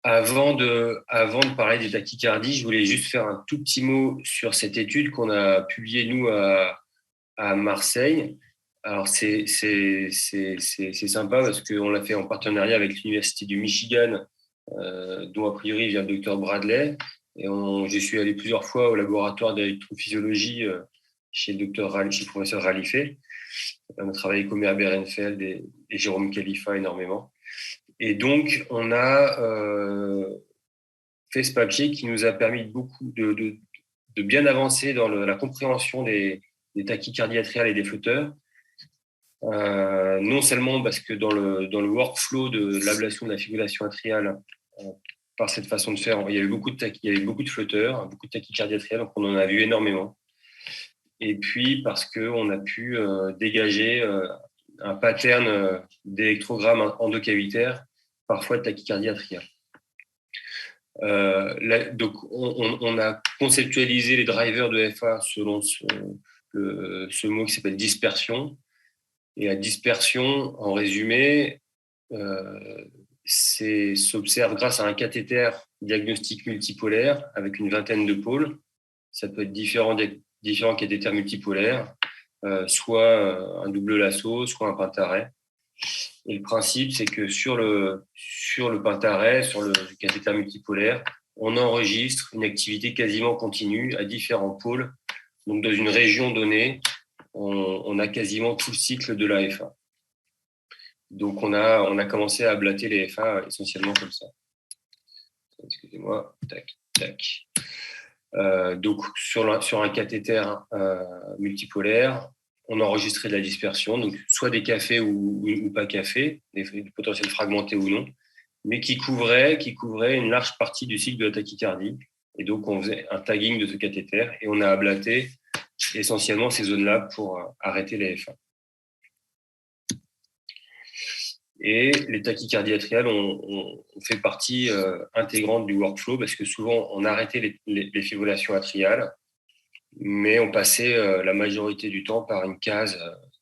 Speaker 5: Avant de parler des tachycardies, je voulais juste faire un tout petit mot sur cette étude qu'on a publiée, nous, à Marseille. Alors, c'est sympa parce qu'on l'a fait en partenariat avec l'Université du Michigan, dont a priori vient le docteur Bradley. Et je suis allé plusieurs fois au laboratoire d'électrophysiologie chez le professeur Ralifé. On a travaillé avec Omer Berenfeld et Jérôme Khalifa énormément. Et donc, on a fait ce papier qui nous a permis de bien avancer dans la compréhension des tachycardies atriales et des flotteurs. Non seulement parce que dans le workflow de l'ablation de la fibrillation atriale, par cette façon de faire, il y avait beaucoup de flotteurs, beaucoup de tachycardie atriale, donc on en a vu énormément. Et puis parce qu'on a pu dégager un pattern d'électrogramme endocavitaire, parfois de tachycardie atriale. Donc on a conceptualisé les drivers de FA selon ce mot qui s'appelle dispersion. Et la dispersion, en résumé, s'observe grâce à un cathéter diagnostic multipolaire avec une vingtaine de pôles. Ça peut être différents cathéters multipolaires, soit un double lasso, soit un pentarrêt. Et le principe, c'est que sur le pentarrêt, sur le cathéter multipolaire, on enregistre une activité quasiment continue à différents pôles. Donc, dans une région donnée, on a quasiment tout le cycle de la FA. Donc, on a commencé à ablater les FA essentiellement comme ça. Excusez-moi. Tac, tac. Donc, sur un cathéter multipolaire, on enregistrait de la dispersion, donc soit des cafés ou pas cafés, des potentiels fragmentés ou non, mais qui couvrait une large partie du cycle de la tachycardie. Et donc, on faisait un tagging de ce cathéter et on a ablaté essentiellement ces zones-là pour arrêter les FA. Et les tachycardies atriales ont fait partie intégrante du workflow parce que souvent, on arrêtait les fibrillations atriales, mais on passait la majorité du temps par une case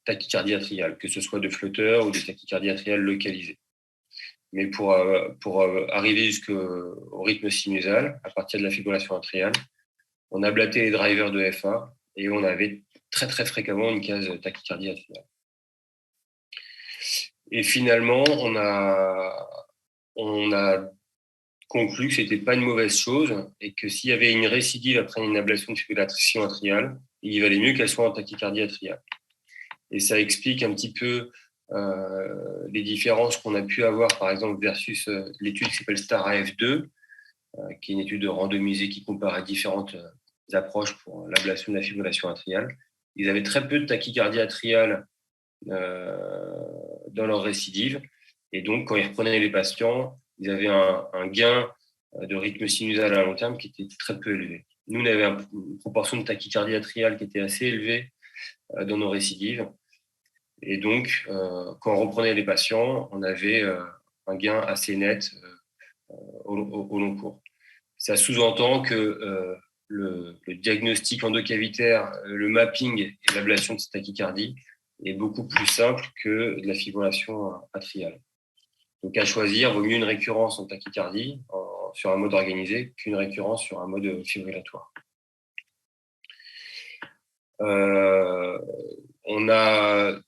Speaker 5: tachycardie atriale, que ce soit de flotteur ou de tachycardie atriale localisée. Mais pour arriver jusqu'au rythme sinusal, à partir de la fibrillation atriale, on ablatait les drivers de FA et on avait très très fréquemment une case tachycardie atriale. Et finalement, on a conclu que ce n'était pas une mauvaise chose et que s'il y avait une récidive après une ablation de fibrillation atriale, il valait mieux qu'elle soit en tachycardie atriale. Et ça explique un petit peu les différences qu'on a pu avoir, par exemple, versus l'étude qui s'appelle STAR-AF2, qui est une étude randomisée qui compare différentes approches pour l'ablation de la fibrillation atriale. Ils avaient très peu de tachycardie atriale dans leur récidive. Et donc, quand ils reprenaient les patients, ils avaient un gain de rythme sinusal à long terme qui était très peu élevé. Nous, on avait une proportion de tachycardie atriale qui était assez élevée dans nos récidives. Et donc, quand on reprenait les patients, on avait un gain assez net au long cours. Ça sous-entend que le diagnostic endocavitaire, le mapping et l'ablation de cette tachycardie est beaucoup plus simple que de la fibrillation atriale. Donc, à choisir, il vaut mieux une récurrence en tachycardie sur un mode organisé qu'une récurrence sur un mode fibrillatoire.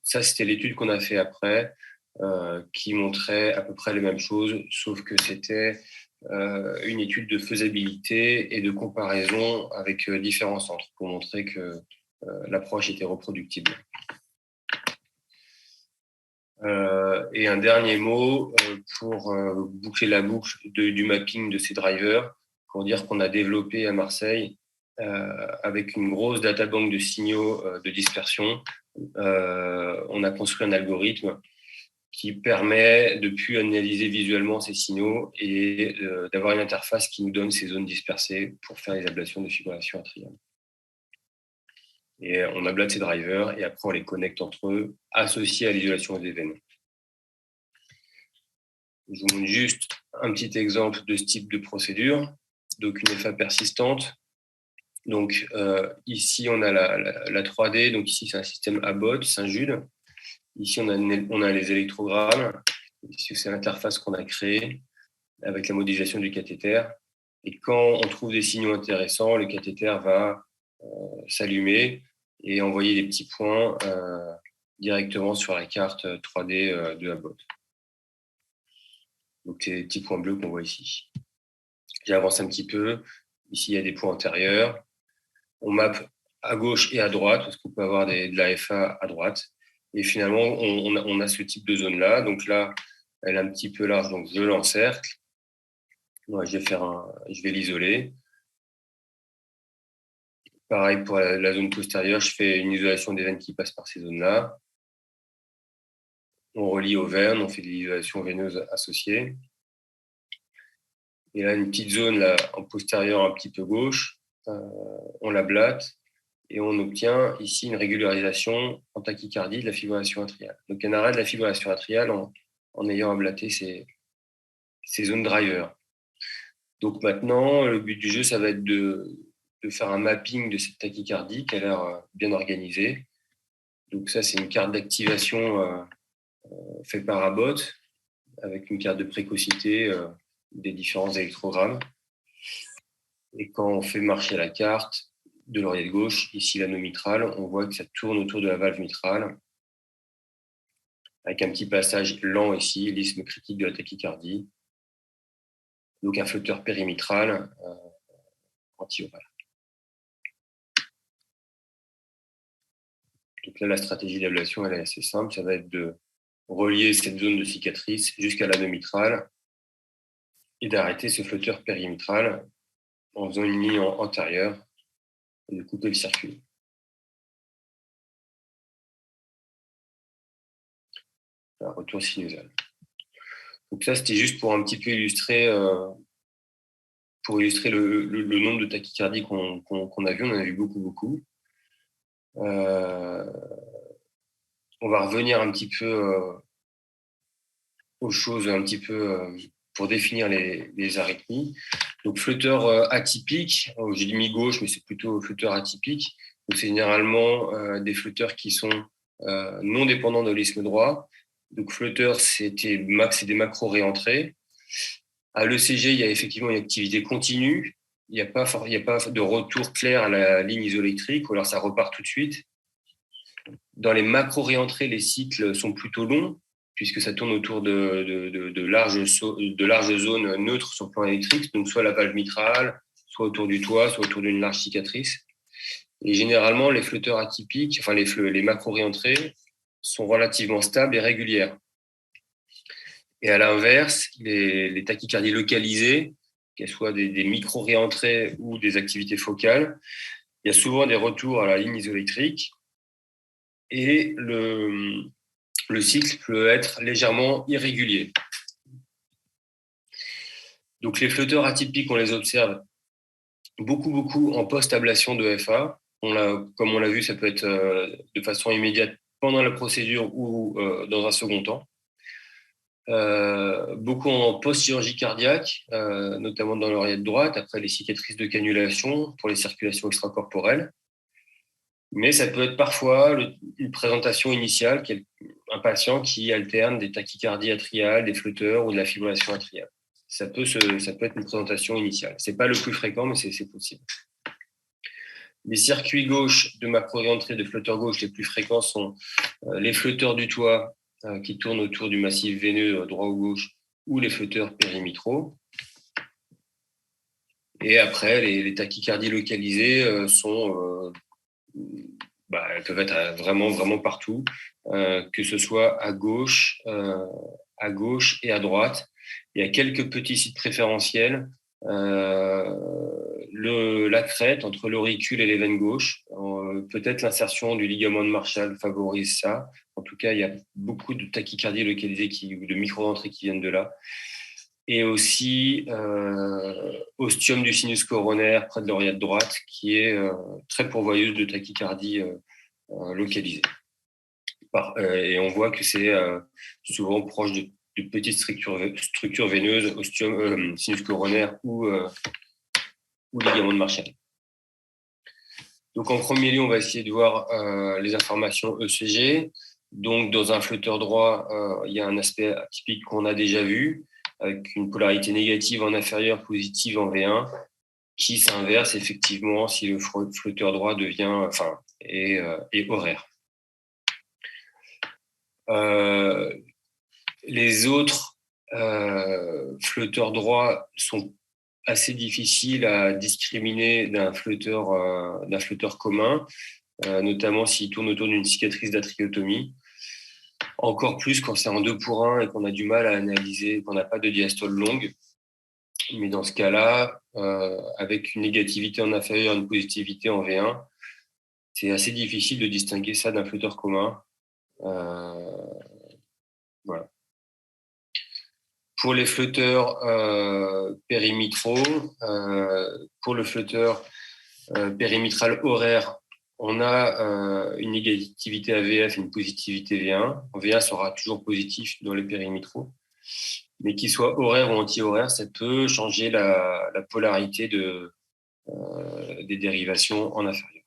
Speaker 5: Ça, c'était l'étude qu'on a fait après, qui montrait à peu près les mêmes choses, sauf que c'était une étude de faisabilité et de comparaison avec différents centres pour montrer que l'approche était reproductible. Et un dernier mot pour boucler la boucle du mapping de ces drivers, pour dire qu'on a développé à Marseille, avec une grosse databank de signaux de dispersion, on a construit un algorithme qui permet de plus analyser visuellement ces signaux et d'avoir une interface qui nous donne ces zones dispersées pour faire les ablations de fibrillation atriale. Et on ablate ces drivers et après on les connecte entre eux, associés à l'isolation des veines. Je vous montre juste un petit exemple de ce type de procédure. Donc une FA persistante. Donc ici on a la 3D, donc ici c'est un système Abbott, Saint-Jude. Ici on a les électrogrammes. Ici c'est l'interface qu'on a créée avec la modélisation du cathéter. Et quand on trouve des signaux intéressants, le cathéter va s'allumer et envoyer des petits points directement sur la carte 3D de Abbott. Donc, c'est les petits points bleus qu'on voit ici. J'avance un petit peu. Ici, il y a des points antérieurs. On mappe à gauche et à droite, parce qu'on peut avoir de la FA à droite. Et finalement, on a ce type de zone-là. Donc là, elle est un petit peu large, donc je l'encercle. Ouais, je vais l'isoler. Pareil pour la zone postérieure, je fais une isolation des veines qui passent par ces zones-là. On relie aux veines, on fait de l'isolation veineuse associée. Et là, une petite zone là, en postérieur un petit peu gauche, on l'ablate et on obtient ici une régularisation en tachycardie de la fibrillation atriale. Donc, un arrêt de la fibrillation atriale en ayant ablaté ces zones driver. Donc maintenant, le but du jeu, ça va être de faire un mapping de cette tachycardie qui a l'air bien organisée Donc ça, c'est une carte d'activation faite par Abbott, avec une carte de précocité des différents électrogrammes. Et quand on fait marcher la carte de l'oreillette gauche, ici l'anneau mitral, on voit que ça tourne autour de la valve mitrale, avec un petit passage lent ici, l'isthme critique de la tachycardie. Donc un flotteur périmitral anti-oral. Donc là, la stratégie d'ablation, elle est assez simple. Ça va être de relier cette zone de cicatrice jusqu'à l'anneau mitral et d'arrêter ce flotteur périmitral en faisant une ligne antérieure et de couper le circuit. Un retour sinusal. Donc ça, c'était juste pour un petit peu illustrer, le nombre de tachycardies qu'on a vu. On en a vu beaucoup. On va revenir un petit peu aux choses, un petit peu pour définir les arythmies. Donc, flotteur atypique, j'ai dit mi-gauche, mais c'est plutôt flotteur atypique. Donc, c'est généralement des flotteurs qui sont non dépendants de l'isthme droit. Donc, flotteur, c'est des macro-réentrées. À l'ECG, il y a effectivement une activité continue. Il n'y a pas de retour clair à la ligne isoélectrique, ou alors ça repart tout de suite. Dans les macro-réentrées, les cycles sont plutôt longs, puisque ça tourne autour de larges zones neutres sur le plan électrique, donc soit la valve mitrale, soit autour du toit, soit autour d'une large cicatrice. Et généralement, les flotteurs atypiques, enfin les macro-réentrées, sont relativement stables et régulières. Et à l'inverse, les tachycardies localisées, qu'elles soient des micro-réentrées ou des activités focales, il y a souvent des retours à la ligne isoélectrique et le cycle peut être légèrement irrégulier. Donc les flotteurs atypiques, on les observe beaucoup en post-ablation de FA. Comme on l'a vu, ça peut être de façon immédiate pendant la procédure ou dans un second temps. Beaucoup en post-chirurgie cardiaque, notamment dans l'oreillette droite, après les cicatrices de cannulation pour les circulations extracorporelles. Mais ça peut être parfois une présentation initiale, un patient qui alterne des tachycardies atriales, des flotteurs ou de la fibrillation atriale. Ça peut être une présentation initiale. Ce n'est pas le plus fréquent, mais c'est possible. Les circuits gauche de macro-réentrée de flotteurs gauche les plus fréquents sont les flotteurs du toit qui tournent autour du massif veineux droit ou gauche ou les flotteurs périmitraux. Et après, les tachycardies localisées elles peuvent être vraiment partout, que ce soit à gauche et à droite. Il y a quelques petits sites préférentiels. La crête entre l'auricule et les veines gauches. Peut-être l'insertion du ligament de Marshall favorise ça. En tout cas, il y a beaucoup de tachycardies localisées ou de micro-rentrées qui viennent de là. Et aussi ostium du sinus coronaire près de l'oreillette droite, qui est très pourvoyeuse de tachycardie localisée. Et on voit que c'est souvent proche de petites structures veineuses, ostium, sinus coronaire ou ligament de Marshall. Donc en premier lieu, on va essayer de voir les informations ECG. Donc dans un flotteur droit, il y a un aspect atypique qu'on a déjà vu, avec une polarité négative en inférieur, positive en V1, qui s'inverse effectivement si le flotteur droit est horaire. Les autres flotteurs droits sont assez difficiles à discriminer d'un flotteur commun, notamment s'il tourne autour d'une cicatrice d'atriotomie. Encore plus quand c'est en 2-pour-1 et qu'on a du mal à analyser, qu'on n'a pas de diastole longue. Mais dans ce cas-là, avec une négativité en inférieur et une positivité en V1, c'est assez difficile de distinguer ça d'un flotteur commun. Voilà. Pour les flotteurs périmitraux, pour le flotteur périmitral horaire, on a une négativité AVF et une positivité V1. V1 sera toujours positif dans les périmitraux. Mais qu'il soit horaire ou anti-horaire, ça peut changer la polarité des dérivations en inférieur.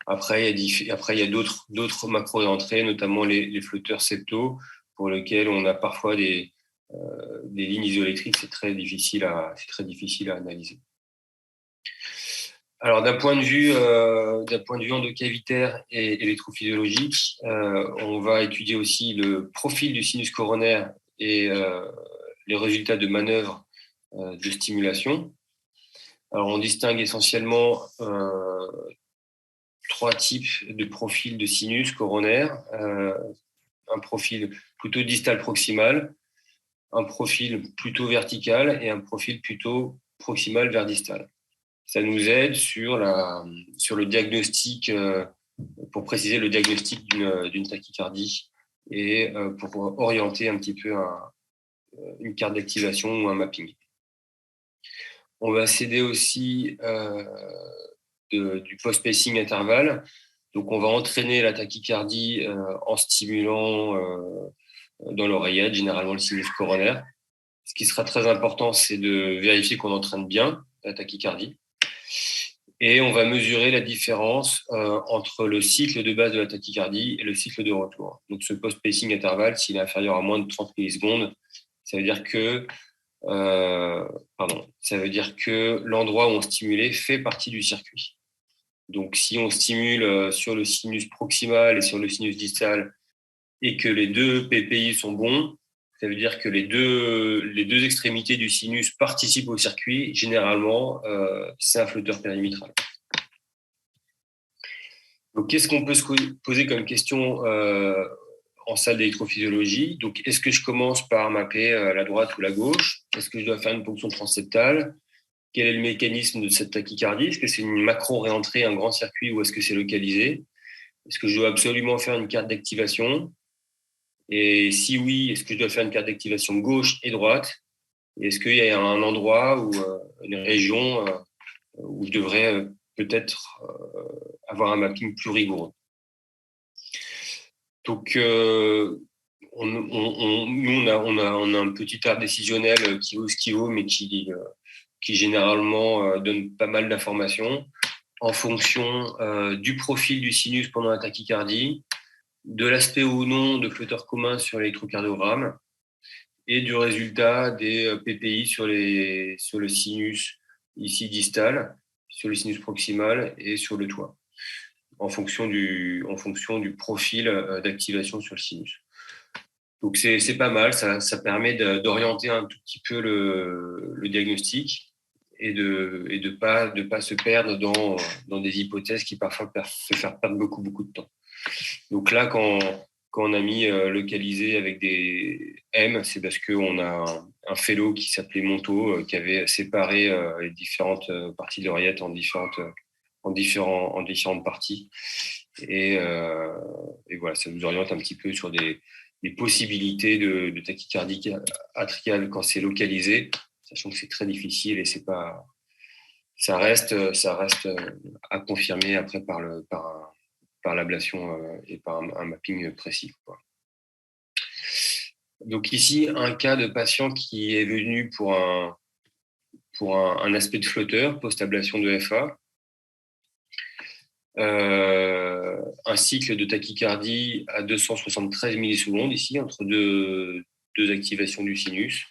Speaker 5: Après, il y a d'autres macro-entrées, notamment les flotteurs septo, pour lesquels on a parfois des lignes isoélectriques. C'est très difficile à analyser. Alors, d'un point de vue endocavitaire et électrophysiologique, on va étudier aussi le profil du sinus coronaire et les résultats de manœuvres de stimulation. Alors, on distingue essentiellement 3 types de profils de sinus coronaire. Un profil plutôt distal proximal, un profil plutôt vertical et un profil plutôt proximal vers distal. Ça nous aide sur le diagnostic, pour préciser le diagnostic d'une tachycardie et pour orienter un petit peu une carte d'activation ou un mapping. On va s'aider aussi du post-pacing intervalle. Donc, on va entraîner la tachycardie en stimulant dans l'oreillette, généralement le sinus coronaire. Ce qui sera très important, c'est de vérifier qu'on entraîne bien la tachycardie. Et on va mesurer la différence entre le cycle de base de la tachycardie et le cycle de retour. Donc, ce post-pacing intervalle, s'il est inférieur à moins de 30 millisecondes, ça veut dire que l'endroit où on stimulait fait partie du circuit. Donc, si on stimule sur le sinus proximal et sur le sinus distal et que les 2 PPI sont bons, ça veut dire que les deux extrémités du sinus participent au circuit. Généralement, c'est un flotteur périmitral. Donc, qu'est-ce qu'on peut se poser comme question en salle d'électrophysiologie? Donc, est-ce que je commence par mapper la droite ou la gauche? Est-ce que je dois faire une ponction transseptale? Quel est le mécanisme de cette tachycardie? Est-ce que c'est une macro-réentrée, un grand circuit, ou est-ce que c'est localisé? Est-ce que je dois absolument faire une carte d'activation? Et si oui, est-ce que je dois faire une carte d'activation gauche et droite? Et est-ce qu'il y a un endroit ou une région où je devrais peut-être avoir un mapping plus rigoureux? Donc, nous, on a un petit arbre décisionnel qui vaut ce qu'il vaut, mais qui généralement donne pas mal d'informations en fonction du profil du sinus pendant la tachycardie, de l'aspect ou non de flotteur commun sur l'électrocardiogramme et du résultat des PPI sur le sinus ici distal, sur le sinus proximal et sur le toit, en fonction du profil d'activation sur le sinus. Donc c'est pas mal, ça permet d'orienter un tout petit peu le diagnostic et de pas se perdre dans des hypothèses qui parfois peuvent se faire perdre beaucoup de temps. Donc là, quand on a mis localisé avec des M, c'est parce qu'on a un fellow qui s'appelait Monteau, qui avait séparé les différentes parties de l'oreillette en différentes parties. Et voilà, ça nous oriente un petit peu sur des possibilités de tachycardie atriale quand c'est localisé, sachant que c'est très difficile et ça reste à confirmer après par l'ablation et par un mapping précis, quoi. Donc ici, un cas de patient qui est venu pour un aspect de flotteur post-ablation de FA. Un cycle de tachycardie à 273 millisecondes ici, entre deux activations du sinus.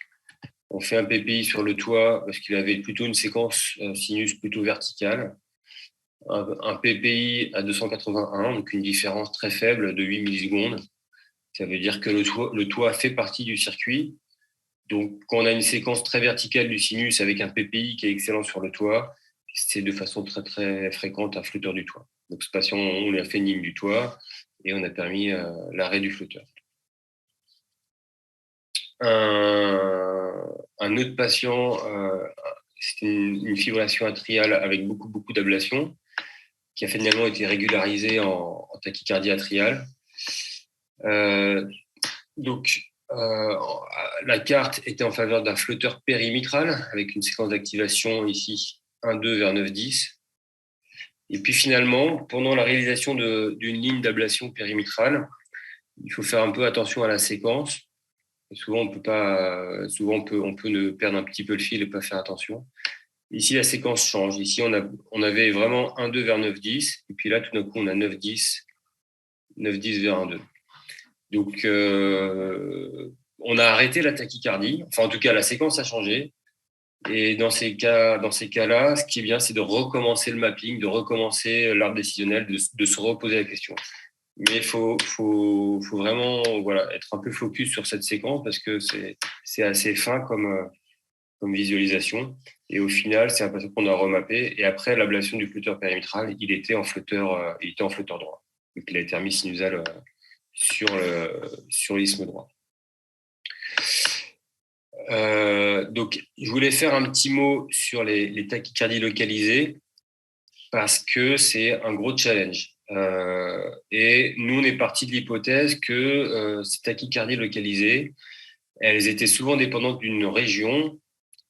Speaker 5: On fait un PPI sur le toit parce qu'il avait plutôt une séquence sinus plutôt verticale. Un PPI à 281, donc une différence très faible de 8 millisecondes. Ça veut dire que le toit fait partie du circuit. Donc, quand on a une séquence très verticale du sinus avec un PPI qui est excellent sur le toit, c'est de façon très, très fréquente un flotteur du toit. Donc, ce patient, on lui a fait une ligne du toit et on a permis l'arrêt du flotteur. Un autre patient, c'était une fibrillation atriale avec beaucoup d'ablation, qui a finalement été régularisée en tachycardie atriale. Donc, la carte était en faveur d'un flotteur périmitral avec une séquence d'activation ici 1-2 vers 9-10. Et puis finalement, pendant la réalisation d'une ligne d'ablation périmétrale, il faut faire un peu attention à la séquence. Et souvent, on peut ne perdre un petit peu le fil et pas faire attention. Ici, la séquence change. Ici, on avait vraiment 1-2 vers 9-10. Et puis là, tout d'un coup, on a 9-10 vers 1-2. Donc, on a arrêté la tachycardie. Enfin, en tout cas, la séquence a changé. Et dans ces cas-là, ce qui est bien, c'est de recommencer le mapping, de recommencer l'arbre décisionnel, de se reposer la question. Mais il faut vraiment être un peu focus sur cette séquence parce que c'est assez fin comme visualisation. Et au final, c'est un patient qu'on a remappé. Et après l'ablation du flotteur périmétral, il était en flotteur droit. Donc, il a été remis sinusal sur l'isthme droit. Donc, je voulais faire un petit mot sur les tachycardies localisées parce que c'est un gros challenge. Et nous, on est parti de l'hypothèse que ces tachycardies localisées, elles étaient souvent dépendantes d'une région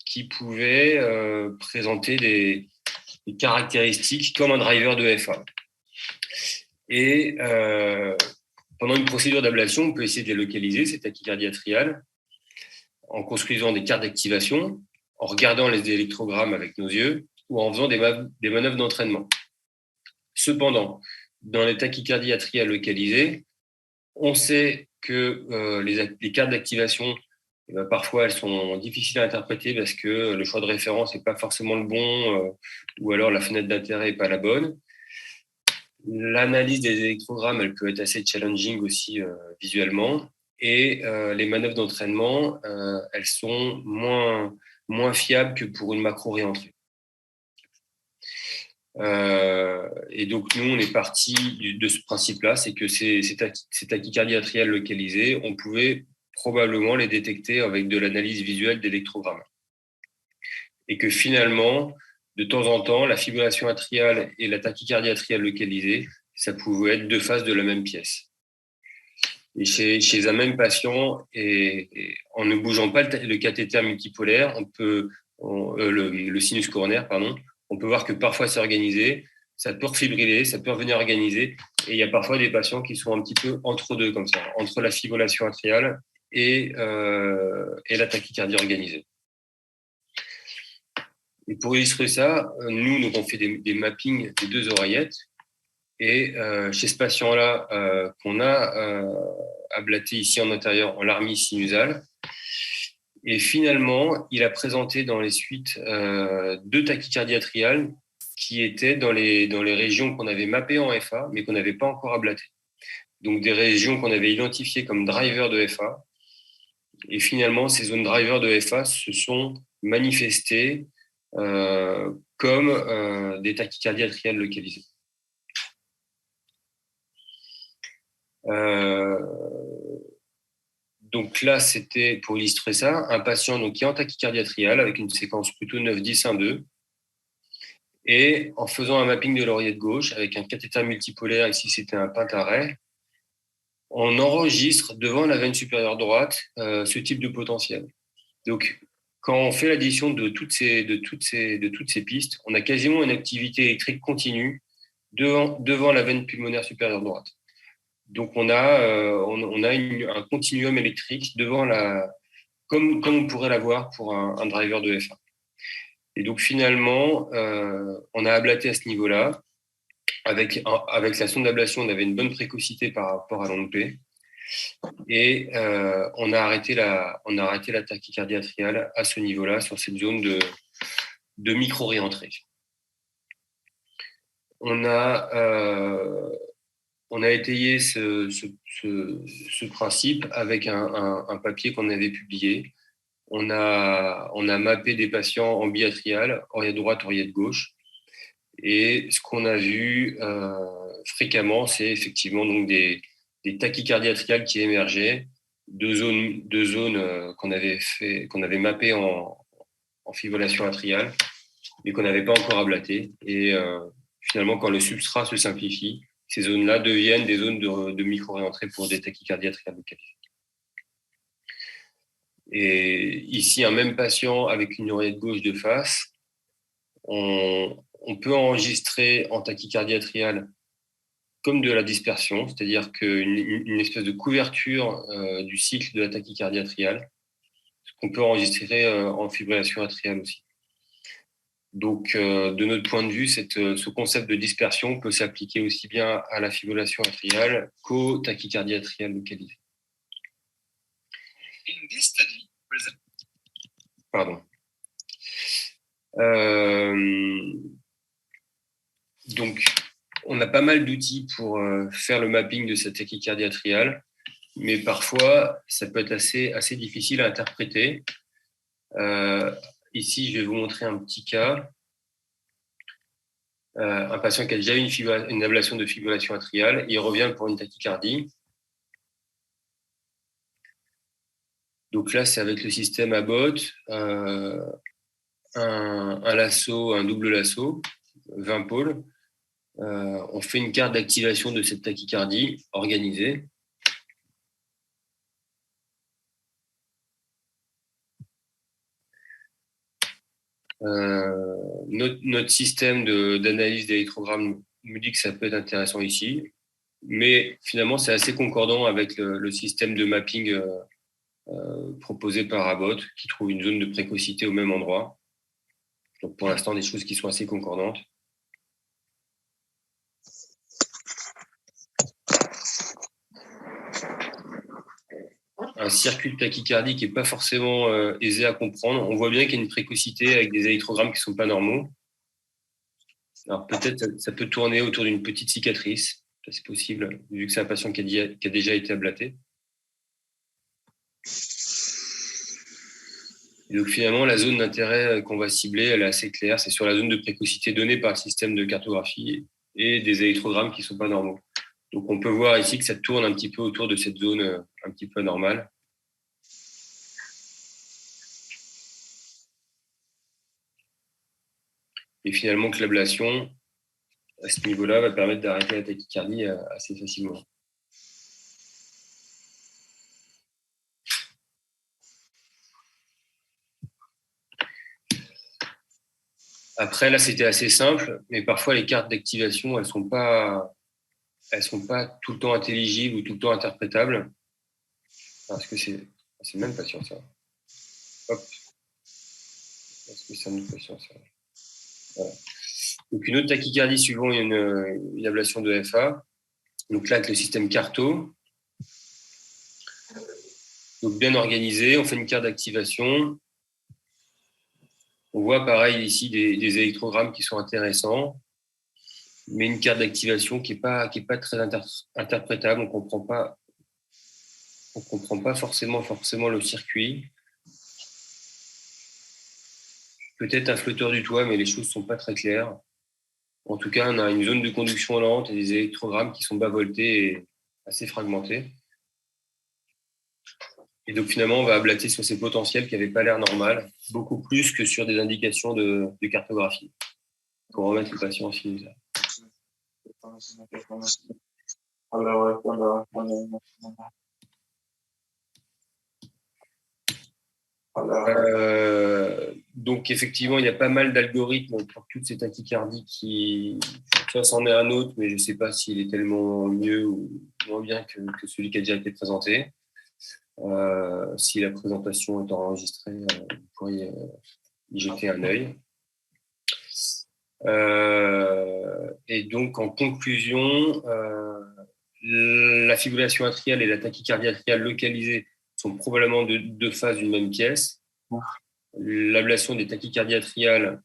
Speaker 5: qui pouvait présenter des caractéristiques comme un driver de FA. Et pendant une procédure d'ablation, on peut essayer de les localiser, ces tachycardies atriales, en construisant des cartes d'activation, en regardant les électrogrammes avec nos yeux ou en faisant des manœuvres d'entraînement. Cependant, dans les tachycardies atriales localisées, on sait que les cartes d'activation, parfois, elles sont difficiles à interpréter parce que le choix de référence n'est pas forcément le bon ou alors la fenêtre d'intérêt n'est pas la bonne. L'analyse des électrogrammes, elle peut être assez challenging aussi visuellement. Et les manœuvres d'entraînement, elles sont moins fiables que pour une macro-réentrée. Et donc, nous, on est parti de ce principe-là, c'est que ces tachycardies atriales localisées, on pouvait probablement les détecter avec de l'analyse visuelle d'électrogrammes. Et que finalement, de temps en temps, la fibrillation atriale et la tachycardie atriale localisée, ça pouvait être deux faces de la même pièce. Et chez un même patient, et en ne bougeant pas le cathéter multipolaire, le sinus coronaire, on peut voir que parfois c'est organisé, ça peut refibriller, ça peut revenir organisé, et il y a parfois des patients qui sont un petit peu entre deux, comme ça, entre la fibrillation atriale et la tachycardie organisée. Et pour illustrer ça, nous, donc, on fait des mappings des deux oreillettes. Et chez ce patient-là, qu'on a ablaté ici en intérieur, on l'a remis sinusal. Et finalement, il a présenté dans les suites deux tachycardies atriales qui étaient dans les régions qu'on avait mappées en FA, mais qu'on n'avait pas encore ablatées. Donc des régions qu'on avait identifiées comme drivers de FA. Et finalement, ces zones drivers de FA se sont manifestées comme des tachycardies atriales localisées. Donc là, c'était, pour illustrer ça, un patient donc, qui est en tachycardie atriale avec une séquence plutôt 9-10-1-2. Et en faisant un mapping de l'oreillette gauche avec un cathéter multipolaire, ici c'était un pentarrêt, on enregistre devant la veine supérieure droite ce type de potentiel. Donc, quand on fait l'addition de toutes ces pistes, on a quasiment une activité électrique continue devant la veine pulmonaire supérieure droite. Donc, on a un continuum électrique devant comme on pourrait l'avoir pour un driver de F1. Et donc, finalement, on a ablaté à ce niveau-là. Avec la sonde d'ablation, on avait une bonne précocité par rapport à l'onde-P. Et on a arrêté la tachycardie atriale à ce niveau-là, sur cette zone de micro-réentrée. On a étayé ce principe avec un papier qu'on avait publié. On a mappé des patients en biatrial, oreillette droite, oreillette gauche. Et ce qu'on a vu fréquemment, c'est effectivement donc des tachycardies atriales qui émergeaient, deux zones qu'on avait mappées en fibrillation atriale, mais qu'on n'avait pas encore ablatées. Et finalement, quand le substrat se simplifie, ces zones-là deviennent des zones de micro-réentrée pour des tachycardies atriales localisées. Et ici, un même patient avec une oreillette gauche de face, on peut enregistrer en tachycardie atriale comme de la dispersion, c'est-à-dire qu'une espèce de couverture du cycle de la tachycardie atriale, ce qu'on peut enregistrer en fibrillation atriale aussi. Donc, de notre point de vue, ce concept de dispersion peut s'appliquer aussi bien à la fibrillation atriale qu'aux tachycardies atriales localisées. Pardon. Donc, on a pas mal d'outils pour faire le mapping de cette tachycardie atriale, mais parfois, ça peut être assez difficile à interpréter. Ici, je vais vous montrer un petit cas. Un patient qui a déjà eu une ablation de fibrillation atriale, il revient pour une tachycardie. Donc là, c'est avec le système Abbott, un lasso, un double lasso, 20 pôles. On fait une carte d'activation de cette tachycardie organisée. Notre système d'analyse d'électrogrammes me dit que ça peut être intéressant ici, mais finalement, c'est assez concordant avec le système de mapping proposé par Abbott, qui trouve une zone de précocité au même endroit. Donc, pour l'instant, des choses qui sont assez concordantes. Un circuit de tachycardie qui n'est pas forcément aisé à comprendre. On voit bien qu'il y a une précocité avec des électrogrammes qui ne sont pas normaux. Alors peut-être ça peut tourner autour d'une petite cicatrice. C'est possible, vu que c'est un patient qui a déjà été ablaté. Et donc finalement, la zone d'intérêt qu'on va cibler, elle est assez claire. C'est sur la zone de précocité donnée par le système de cartographie et des électrogrammes qui ne sont pas normaux. Donc, on peut voir ici que ça tourne un petit peu autour de cette zone un petit peu anormale. Et finalement, que l'ablation, à ce niveau-là, va permettre d'arrêter la tachycardie assez facilement. Après, là, c'était assez simple, mais parfois, les cartes d'activation, elles sont pas tout le temps intelligibles ou tout le temps interprétables. Parce que c'est le même patient, ça. Hop. Est-ce que c'est un autre patient, ça? Voilà. Donc, une autre tachycardie suivant une ablation de FA. Donc là, avec le système Carto. Donc, bien organisé, on fait une carte d'activation. On voit pareil ici des électrogrammes qui sont intéressants, mais une carte d'activation qui est pas très interprétable. On comprend pas forcément le circuit. Peut-être un flotteur du toit, mais les choses sont pas très claires. En tout cas, on a une zone de conduction lente et des électrogrammes qui sont bas voltés et assez fragmentés. Et donc finalement, on va ablater sur ces potentiels qui n'avaient pas l'air normal, beaucoup plus que sur des indications de cartographie, pour remettre le patient en sinusale. Donc effectivement, il y a pas mal d'algorithmes pour toutes ces tachycardies qui, ça c'en est un autre, mais je ne sais pas s'il est tellement mieux ou moins bien que celui qui a déjà été présenté. Si la présentation est enregistrée, vous pourriez y jeter un œil. Et donc, en conclusion, la fibrillation atriale et la tachycardie atriale localisée sont probablement deux phases d'une même pièce. L'ablation des tachycardies atriales,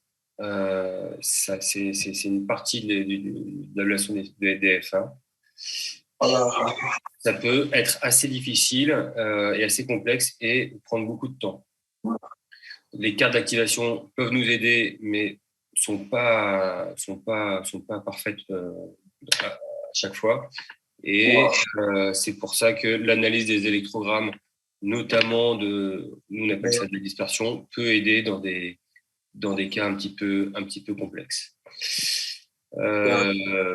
Speaker 5: c'est une partie de l'ablation des FA. Ça peut être assez difficile et assez complexe et prendre beaucoup de temps. Les cartes d'activation peuvent nous aider, mais sont pas parfaites à chaque fois. Et c'est pour ça que l'analyse des électrogrammes, notamment nous on appelle ça de la dispersion, peut aider dans des cas un petit peu complexes.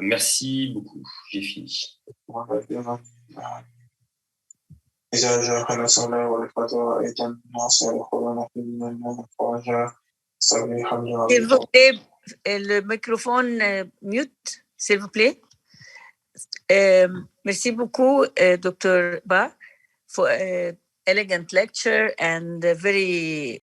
Speaker 5: Merci beaucoup, j'ai fini.
Speaker 3: S'il vous plaît, le microphone mute, s'il vous plaît. Merci beaucoup, Dr. Ba, for elegant lecture and very